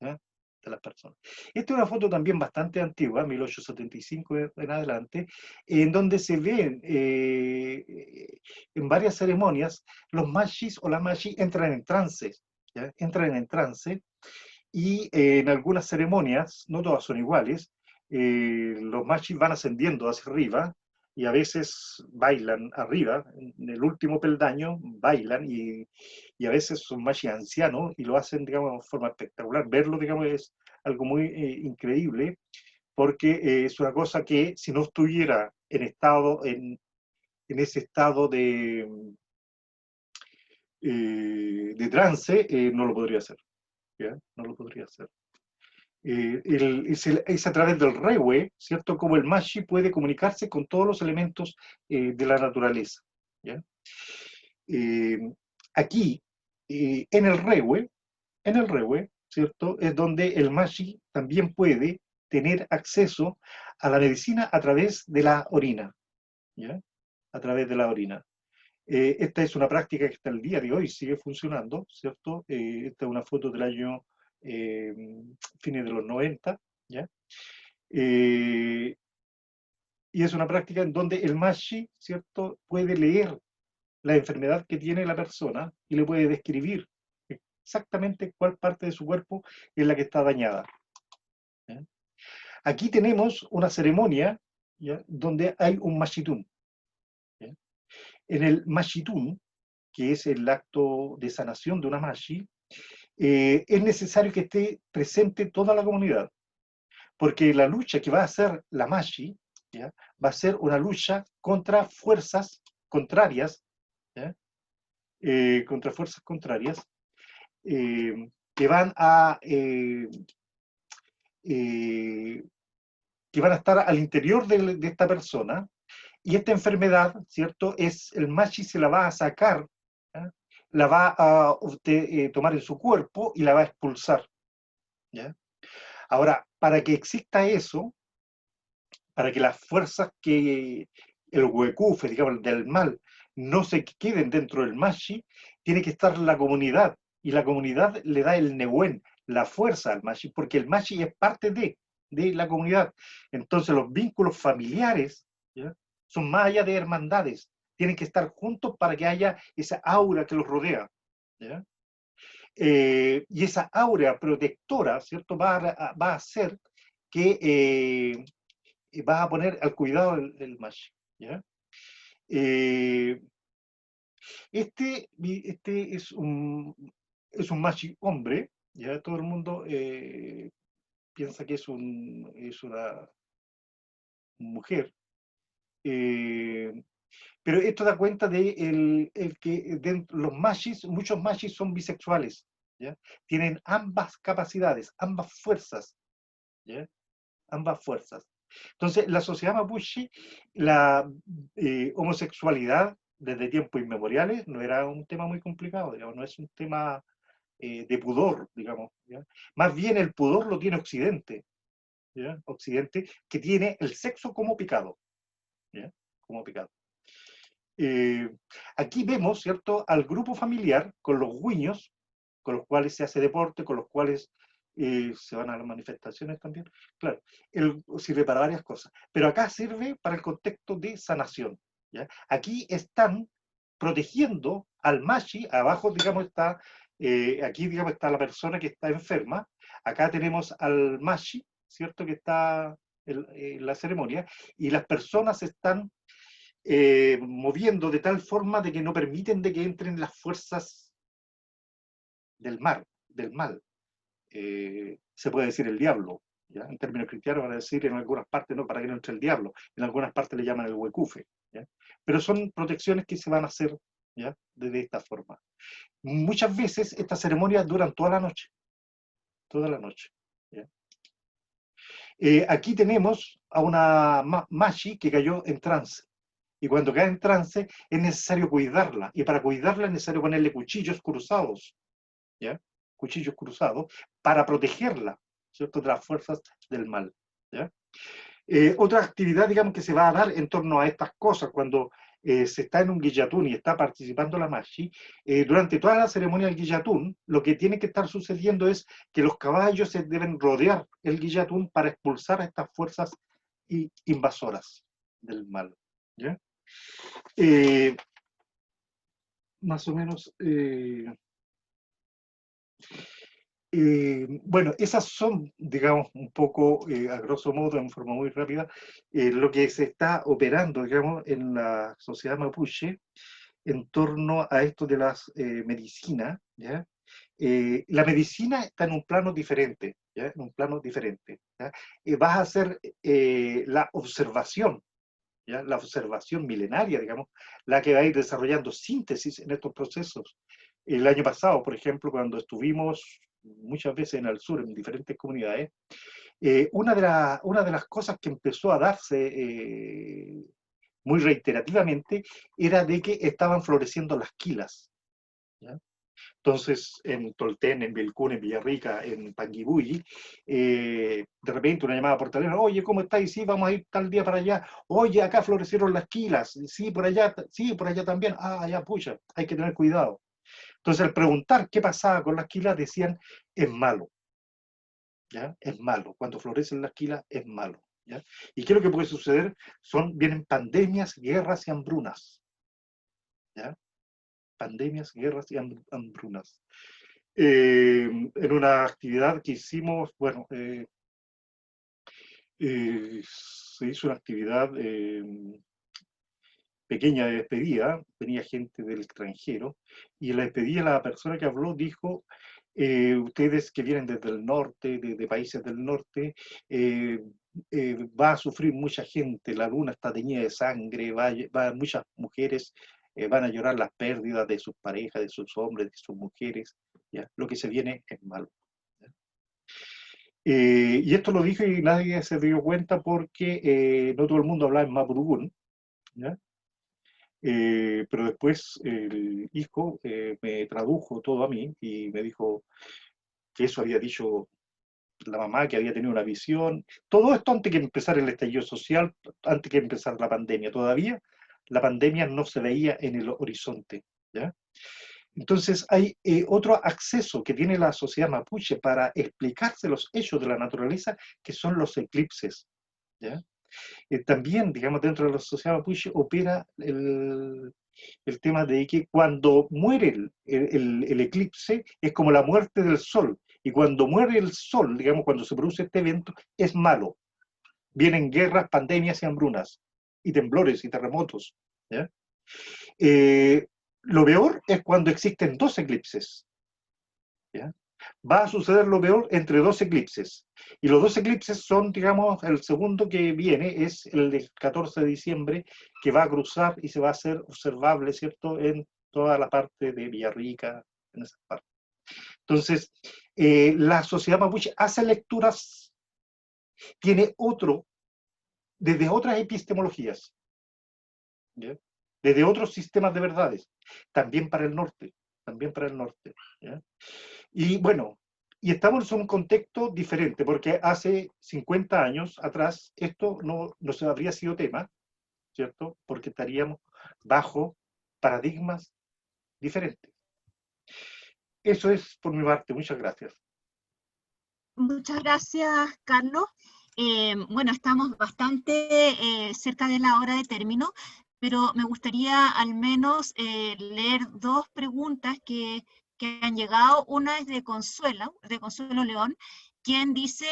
¿ya?, de las personas. Esta es una foto también bastante antigua, 1875 en adelante, en donde se ven en varias ceremonias, los machis o las machis entran en trance, ¿ya? Entran en trance, y en algunas ceremonias, no todas son iguales, los machis van ascendiendo hacia arriba y a veces bailan arriba, en el último peldaño bailan y a veces son machis ancianos y lo hacen, digamos, de forma espectacular. Verlo, digamos, es algo muy increíble porque es una cosa que si no estuviera en ese estado de trance, no lo podría hacer. ¿Ya? No lo podría hacer. Es a través del rewe, ¿cierto? Como el mashi puede comunicarse con todos los elementos de la naturaleza, ¿ya? Aquí, en el rewe, ¿cierto? Es donde el mashi también puede tener acceso a la medicina a través de la orina, ¿ya? A través de la orina. Esta es una práctica que hasta el día de hoy sigue funcionando, ¿cierto? Esta es una foto del año fines de los 90, ¿ya? Y es una práctica en donde el mashi, ¿cierto?, puede leer la enfermedad que tiene la persona y le puede describir exactamente cuál parte de su cuerpo es la que está dañada, ¿ya? Aquí tenemos una ceremonia, ¿ya?, donde hay un mashitún, ¿ya? En el mashitún, que es el acto de sanación de una mashi, es necesario que esté presente toda la comunidad, porque la lucha que va a hacer la mashi, ¿ya?, va a ser una lucha contra fuerzas contrarias, ¿ya?, contra fuerzas contrarias que van a estar al interior de esta persona, y esta enfermedad, ¿cierto?, el mashi se la va a sacar, ¿ya?, la va a tomar en su cuerpo y la va a expulsar, ¿ya? Ahora, para que exista eso, para que las fuerzas el huecufe, digamos, del mal, no se queden dentro del mashi, tiene que estar la comunidad, y la comunidad le da el nehuen, la fuerza al mashi, porque el mashi es parte de la comunidad. Entonces los vínculos familiares, ¿ya?, son más allá de hermandades, tienen que estar juntos para que haya esa aura que los rodea, ¿ya? Y esa aura protectora, ¿cierto?, va a hacer que va a poner al cuidado del mashi, ¿ya? Este es un mashi hombre, ¿ya? Todo el mundo piensa que es una mujer, pero esto da cuenta de que los mashis, muchos mashis son bisexuales, ¿ya? Tienen ambas capacidades, ambas fuerzas, ¿ya? Ambas fuerzas. Entonces, la sociedad mapuche, la homosexualidad desde tiempos inmemoriales no era un tema muy complicado, digamos, no es un tema de pudor, digamos, ¿ya? Más bien el pudor lo tiene Occidente, ¿ya? Occidente, que tiene el sexo como pecado, ¿ya? Como pecado. Aquí vemos, ¿cierto?, al grupo familiar con los guiños, con los cuales se hace deporte, con los cuales se van a las manifestaciones también. Claro, sirve para varias cosas, pero acá sirve para el contexto de sanación, ¿ya? Aquí están protegiendo al Mashi, abajo, digamos, está, aquí, digamos, está la persona que está enferma, acá tenemos al Mashi, ¿cierto?, que está en la ceremonia, y las personas están moviendo de tal forma de que no permiten de que entren las fuerzas del mal. Se puede decir el diablo, ¿ya? En términos cristianos van a decir en algunas partes, no, para que no entre el diablo, en algunas partes le llaman el huecufe, ¿ya? Pero son protecciones que se van a hacer, ¿ya?, de esta forma. Muchas veces estas ceremonias duran toda la noche, ¿ya? Aquí tenemos a una Mashi que cayó en trance, y cuando cae en trance es necesario cuidarla, y para cuidarla es necesario ponerle cuchillos cruzados, ¿ya? Cuchillos cruzados, para protegerla, ¿cierto?, de las fuerzas del mal, ¿ya? Otra actividad, digamos, que se va a dar en torno a estas cosas, cuando se está en un guillatún y está participando la Mashi, durante toda la ceremonia del guillatún, lo que tiene que estar sucediendo es que los caballos se deben rodear el guillatún para expulsar a estas fuerzas invasoras del mal, ¿ya? Más o menos... bueno, esas son, digamos, un poco, a grosso modo, en forma muy rápida, lo que se está operando, digamos, en la sociedad mapuche en torno a esto de las medicinas, ¿ya? La medicina está en un plano diferente, ¿ya? En un plano diferente, ¿ya? Vas a hacer la observación, ¿ya? La observación milenaria, digamos, la que va a ir desarrollando síntesis en estos procesos. El año pasado, por ejemplo, cuando estuvimos muchas veces en el sur, en diferentes comunidades, una de las cosas que empezó a darse muy reiterativamente era de que estaban floreciendo las quilas, ¿ya? Entonces, en Tolten, en Vilcún, en Villarrica, en Panguipulli, de repente una llamada por teléfono: oye, ¿cómo estáis? Sí, vamos a ir tal día para allá. Oye, acá florecieron las quilas. Sí, por allá también. Ah, allá, pucha, hay que tener cuidado. Entonces, al preguntar qué pasaba con las quilas, decían: es malo, ¿ya? Es malo. Cuando florecen las quilas, es malo, ¿ya? ¿Y qué es lo que puede suceder? Vienen pandemias, guerras y hambrunas, ¿ya? Pandemias, guerras y hambrunas. En una actividad que hicimos, bueno, se hizo una actividad pequeña de despedida, venía gente del extranjero, y en la despedida la persona que habló dijo: ustedes que vienen desde el norte, de países del norte, va a sufrir mucha gente, la luna está teñida de sangre, muchas mujeres van a llorar las pérdidas de sus parejas, de sus hombres, de sus mujeres, ¿ya? Lo que se viene es malo, ¿ya? Y esto lo dijo y nadie se dio cuenta porque no todo el mundo hablaba en mapudungún, ¿ya? Pero después el hijo me tradujo todo a mí y me dijo que eso había dicho la mamá, que había tenido una visión. Todo esto antes que empezar el estallido social, antes que empezar la pandemia. Todavía la pandemia no se veía en el horizonte, ¿ya? Entonces hay otro acceso que tiene la sociedad mapuche para explicarse los hechos de la naturaleza, que son los eclipses, ¿ya? También, digamos, dentro de la sociedad mapuche opera el tema de que cuando muere el eclipse es como la muerte del sol, y cuando muere el sol, digamos, cuando se produce este evento, es malo. Vienen guerras, pandemias y hambrunas, y temblores y terremotos, ¿ya? Lo peor es cuando existen dos eclipses, ¿ya? Va a suceder lo peor entre dos eclipses. Y los dos eclipses son, digamos, el segundo que viene es el del 14 de diciembre, que va a cruzar y se va a hacer observable, ¿cierto?, en toda la parte de Villarrica, en esa parte. Entonces, la sociedad mapuche hace lecturas, tiene desde otras epistemologías, ¿ya? Desde otros sistemas de verdades, también para el norte, ¿ya? Y bueno, y estamos en un contexto diferente, porque hace 50 años atrás esto no se habría sido tema, ¿cierto? Porque estaríamos bajo paradigmas diferentes. Eso es por mi parte. Muchas gracias. Muchas gracias, Carlos. Bueno, estamos bastante cerca de la hora de término, pero me gustaría al menos leer dos preguntas que han llegado. Una es de Consuelo León, quien dice,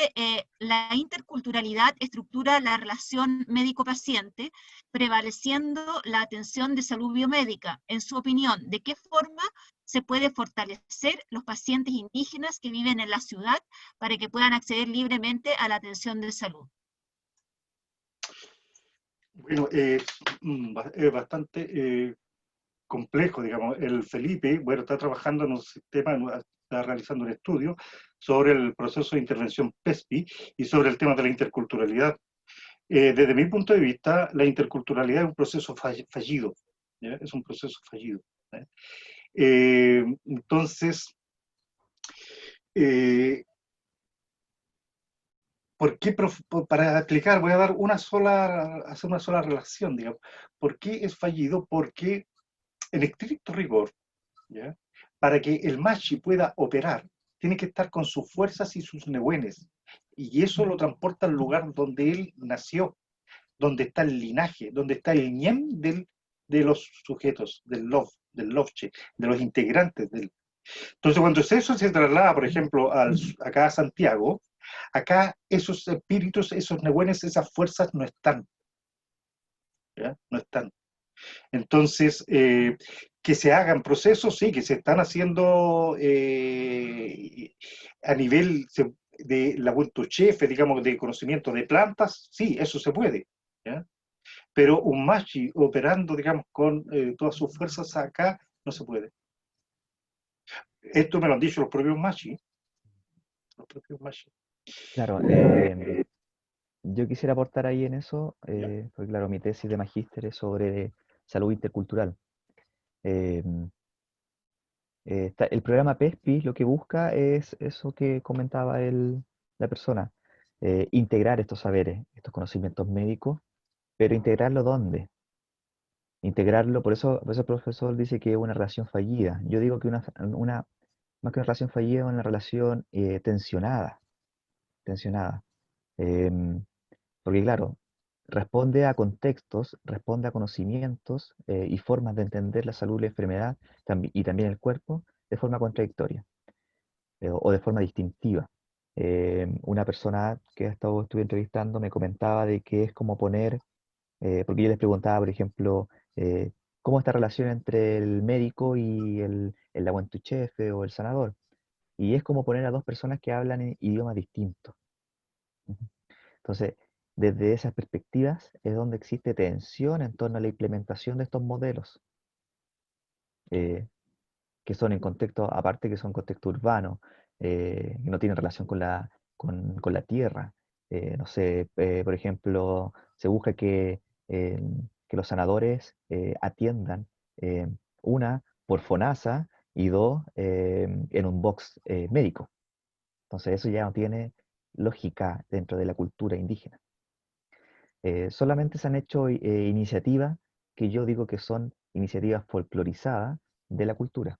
la interculturalidad estructura la relación médico-paciente, prevaleciendo la atención de salud biomédica. En su opinión, ¿de qué forma se puede fortalecer los pacientes indígenas que viven en la ciudad para que puedan acceder libremente a la atención de salud? Bueno, es bastante complejo, digamos. El Felipe, bueno, está trabajando en un sistema, está realizando un estudio sobre el proceso de intervención PESPI y sobre el tema de la interculturalidad. Desde mi punto de vista, la interculturalidad es un proceso fallido, ¿ya? Es un proceso fallido, ¿ya? Entonces, ¿por qué, para explicar, voy a dar hacer una sola relación, digamos. ¿Por qué es fallido? Porque en estricto rigor, ¿ya? Para que el machi pueda operar, tiene que estar con sus fuerzas y sus nehuenes. Y eso lo transporta al lugar donde él nació, donde está el linaje, donde está el ñem de los sujetos, del lofche, de los integrantes del. Entonces, cuando eso se traslada, por ejemplo, acá a Santiago, acá esos espíritus, esos nehuenes, esas fuerzas no están, ¿ya? No están. Entonces, que se hagan procesos, sí, que se están haciendo a nivel de la chefe, digamos, de conocimiento de plantas, sí, eso se puede, ¿ya? Pero un machi operando, digamos, con todas sus fuerzas acá, no se puede. Esto me lo han dicho los propios machi. Los propios machi. Claro, yo quisiera aportar ahí en eso, porque claro, mi tesis de magíster es sobre salud intercultural. Eh, el programa PESPI lo que busca es eso que comentaba la persona, integrar estos saberes, estos conocimientos médicos, pero integrarlo ¿dónde? Integrarlo, por eso el profesor dice que es una relación fallida. Yo digo que más que una relación fallida, es una relación tensionada. Em, Porque claro, responde a contextos, responde a conocimientos y formas de entender la salud y la enfermedad y también el cuerpo de forma contradictoria o de forma distintiva. Una persona que estuve entrevistando me comentaba de que es como poner, porque yo les preguntaba, por ejemplo, cómo es esta relación entre el médico y el aguantuchefe o el sanador. Y es como poner a dos personas que hablan en idiomas distintos. Ujú. Entonces, desde esas perspectivas es donde existe tensión en torno a la implementación de estos modelos, eh, que son en contexto, aparte que son contexto urbano, que no tienen relación con la tierra. No sé, por ejemplo, se busca que los sanadores atiendan, eh, una, por FONASA y dos, en un box médico. Entonces eso ya no tiene lógica dentro de la cultura indígena. Solamente se han hecho iniciativas que yo digo que son iniciativas folclorizadas de la cultura.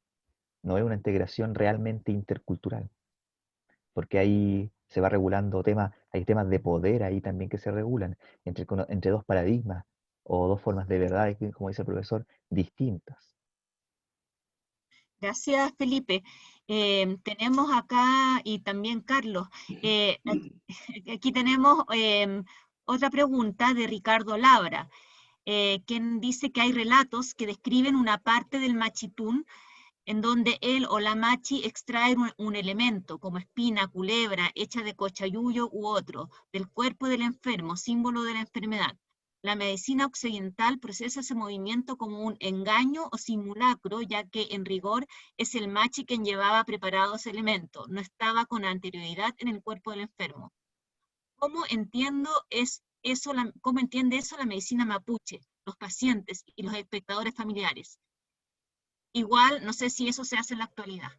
No es una integración realmente intercultural, porque ahí se va regulando temas, hay temas de poder ahí también que se regulan entre dos paradigmas o dos formas de verdad, como dice el profesor, distintas. Gracias, Felipe. Tenemos acá, y también Carlos, aquí tenemos otra pregunta de Ricardo Labra, quien dice que hay relatos que describen una parte del machitún en donde él o la machi extrae un elemento, como espina, culebra, hecha de cochayuyo u otro, del cuerpo del enfermo, símbolo de la enfermedad. La medicina occidental procesa ese movimiento como un engaño o simulacro, ya que en rigor es el machi quien llevaba preparado ese elemento, no estaba con anterioridad en el cuerpo del enfermo. ¿Cómo cómo entiende eso la medicina mapuche, los pacientes y los espectadores familiares? Igual, no sé si eso se hace en la actualidad.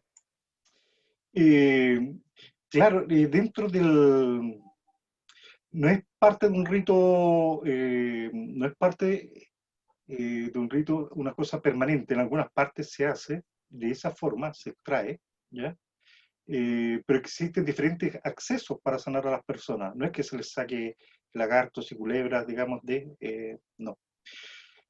Claro, dentro del. No es parte de un rito, no es parte de un rito, una cosa permanente. En algunas partes se hace de esa forma, se extrae, ¿ya? Pero existen diferentes accesos para sanar a las personas. No es que se les saque lagartos y culebras, digamos, no.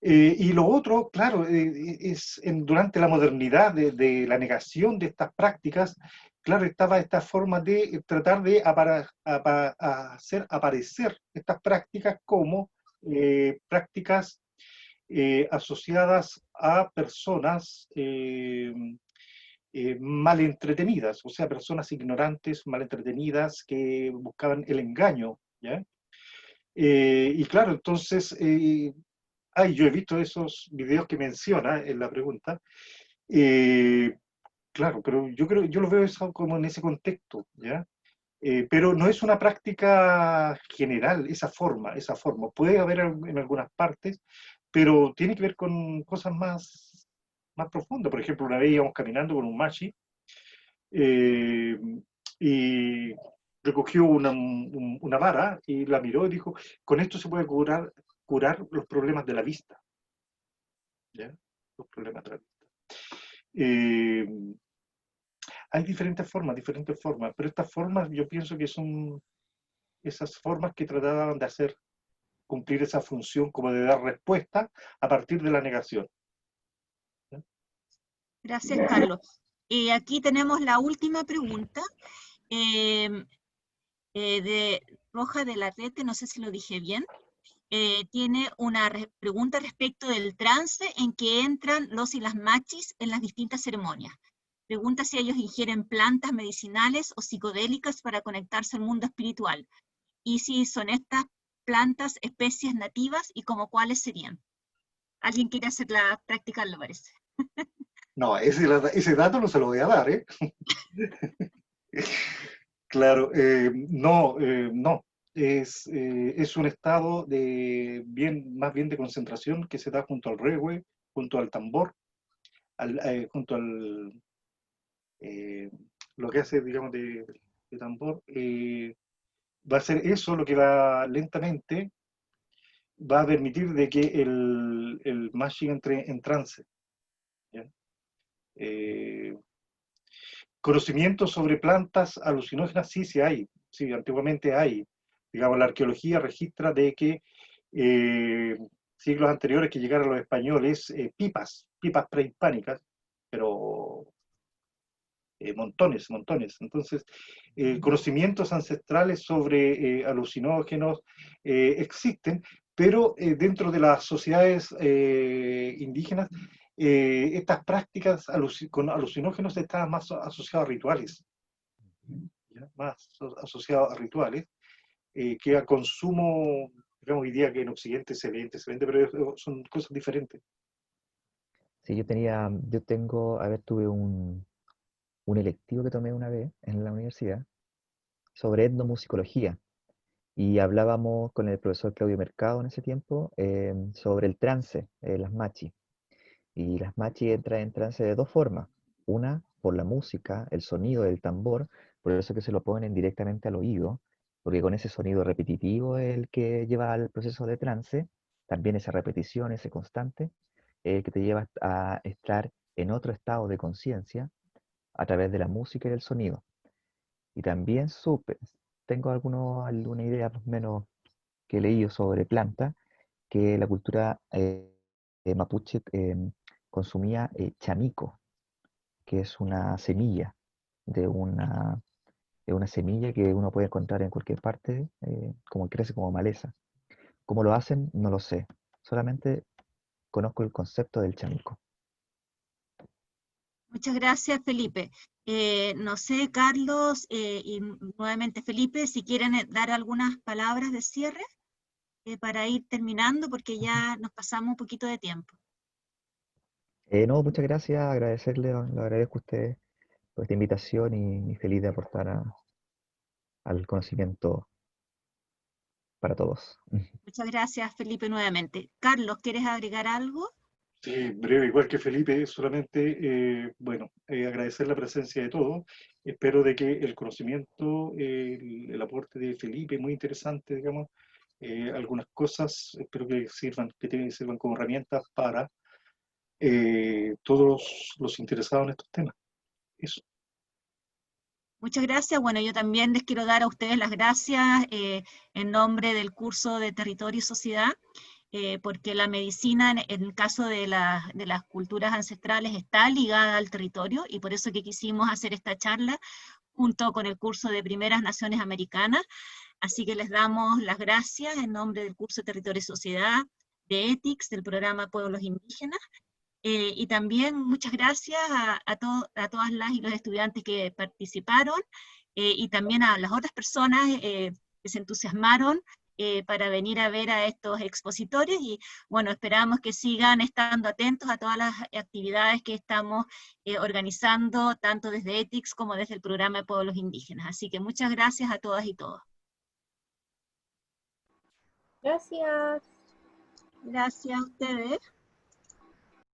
Y lo otro, claro, durante la modernidad de la negación de estas prácticas, claro, estaba esta forma de tratar de hacer aparecer estas prácticas como prácticas asociadas a personas mal entretenidas, o sea, personas ignorantes, mal entretenidas, que buscaban el engaño, ¿ya? Y claro, entonces, yo he visto esos videos que menciona en la pregunta, eh, claro, pero yo lo veo eso como en ese contexto, ¿ya? Pero no es una práctica general, esa forma. Puede haber en algunas partes, pero tiene que ver con cosas más profundas. Por ejemplo, una vez íbamos caminando con un machi eh, y recogió una vara y la miró y dijo, con esto se puede curar los problemas de la vista. ¿Ya? Los problemas de la vista. Hay diferentes formas, pero estas formas yo pienso que son esas formas que trataban de hacer cumplir esa función como de dar respuesta a partir de la negación. ¿Ya? Gracias, Carlos. Aquí tenemos la última pregunta de Roja de la Rete, no sé si lo dije bien. Tiene una pregunta respecto del trance en que entran los y las machis en las distintas ceremonias. Pregunta si ellos ingieren plantas medicinales o psicodélicas para conectarse al mundo espiritual. Y si son estas plantas especies nativas y como cuáles serían. ¿Alguien quiere hacerla practicarlo, parece? No, ese dato no se lo voy a dar, ¿eh? Claro, no. Es un estado más bien de concentración que se da junto al regue, junto al tambor, junto al lo que hace, digamos, de tambor. Va a ser eso lo que va lentamente, va a permitir de que el mashing entre en trance. ¿Ya? Conocimiento sobre plantas alucinógenas, sí hay. Sí, antiguamente hay. Digamos, la arqueología registra de que siglos anteriores que llegaron los españoles, pipas prehispánicas, pero montones. Entonces, conocimientos ancestrales sobre alucinógenos existen, pero dentro de las sociedades indígenas, estas prácticas con alucinógenos estaban más asociadas a rituales, ¿ya? Más asociados a rituales, que a consumo, digamos, hoy día que en Occidente se vende, pero son cosas diferentes. Sí, tuve un electivo que tomé una vez en la universidad sobre etnomusicología y hablábamos con el profesor Claudio Mercado en ese tiempo sobre el trance, las machi. Y las machi entran en trance de dos formas. Una, por la música, el sonido del tambor, por eso que se lo ponen directamente al oído, porque con ese sonido repetitivo es el que lleva al proceso de trance, también esa repetición, ese constante, que te lleva a estar en otro estado de conciencia a través de la música y del sonido. Y también tengo alguna idea más o menos que he leído sobre plantas, que la cultura mapuche consumía chamico, que es una semilla de una semilla que uno puede encontrar en cualquier parte, como crece como maleza. ¿Cómo lo hacen? No lo sé. Solamente conozco el concepto del chamico. Muchas gracias, Felipe. No sé, Carlos y nuevamente Felipe, si quieren dar algunas palabras de cierre para ir terminando, porque ya nos pasamos un poquito de tiempo. No, muchas gracias, agradecerle, le agradezco a ustedes por esta invitación y feliz de aportar al conocimiento para todos. Muchas gracias, Felipe, nuevamente. Carlos, ¿quieres agregar algo? Sí, breve, igual que Felipe, solamente, agradecer la presencia de todos. Espero de que el conocimiento, el aporte de Felipe, muy interesante, digamos, algunas cosas, espero que sirvan como herramientas para todos los interesados en estos temas. Eso. Muchas gracias. Bueno, yo también les quiero dar a ustedes las gracias en nombre del curso de Territorio y Sociedad, porque la medicina, en el caso de las culturas ancestrales, está ligada al territorio, y por eso que quisimos hacer esta charla junto con el curso de Primeras Naciones Americanas. Así que les damos las gracias en nombre del curso de Territorio y Sociedad, de Ethics, del programa Pueblos Indígenas, y también muchas gracias a todas las y los estudiantes que participaron, y también a las otras personas que se entusiasmaron para venir a ver a estos expositores, y bueno, esperamos que sigan estando atentos a todas las actividades que estamos organizando, tanto desde Ethics como desde el programa de Pueblos Indígenas. Así que muchas gracias a todas y todos. Gracias. Gracias a ustedes.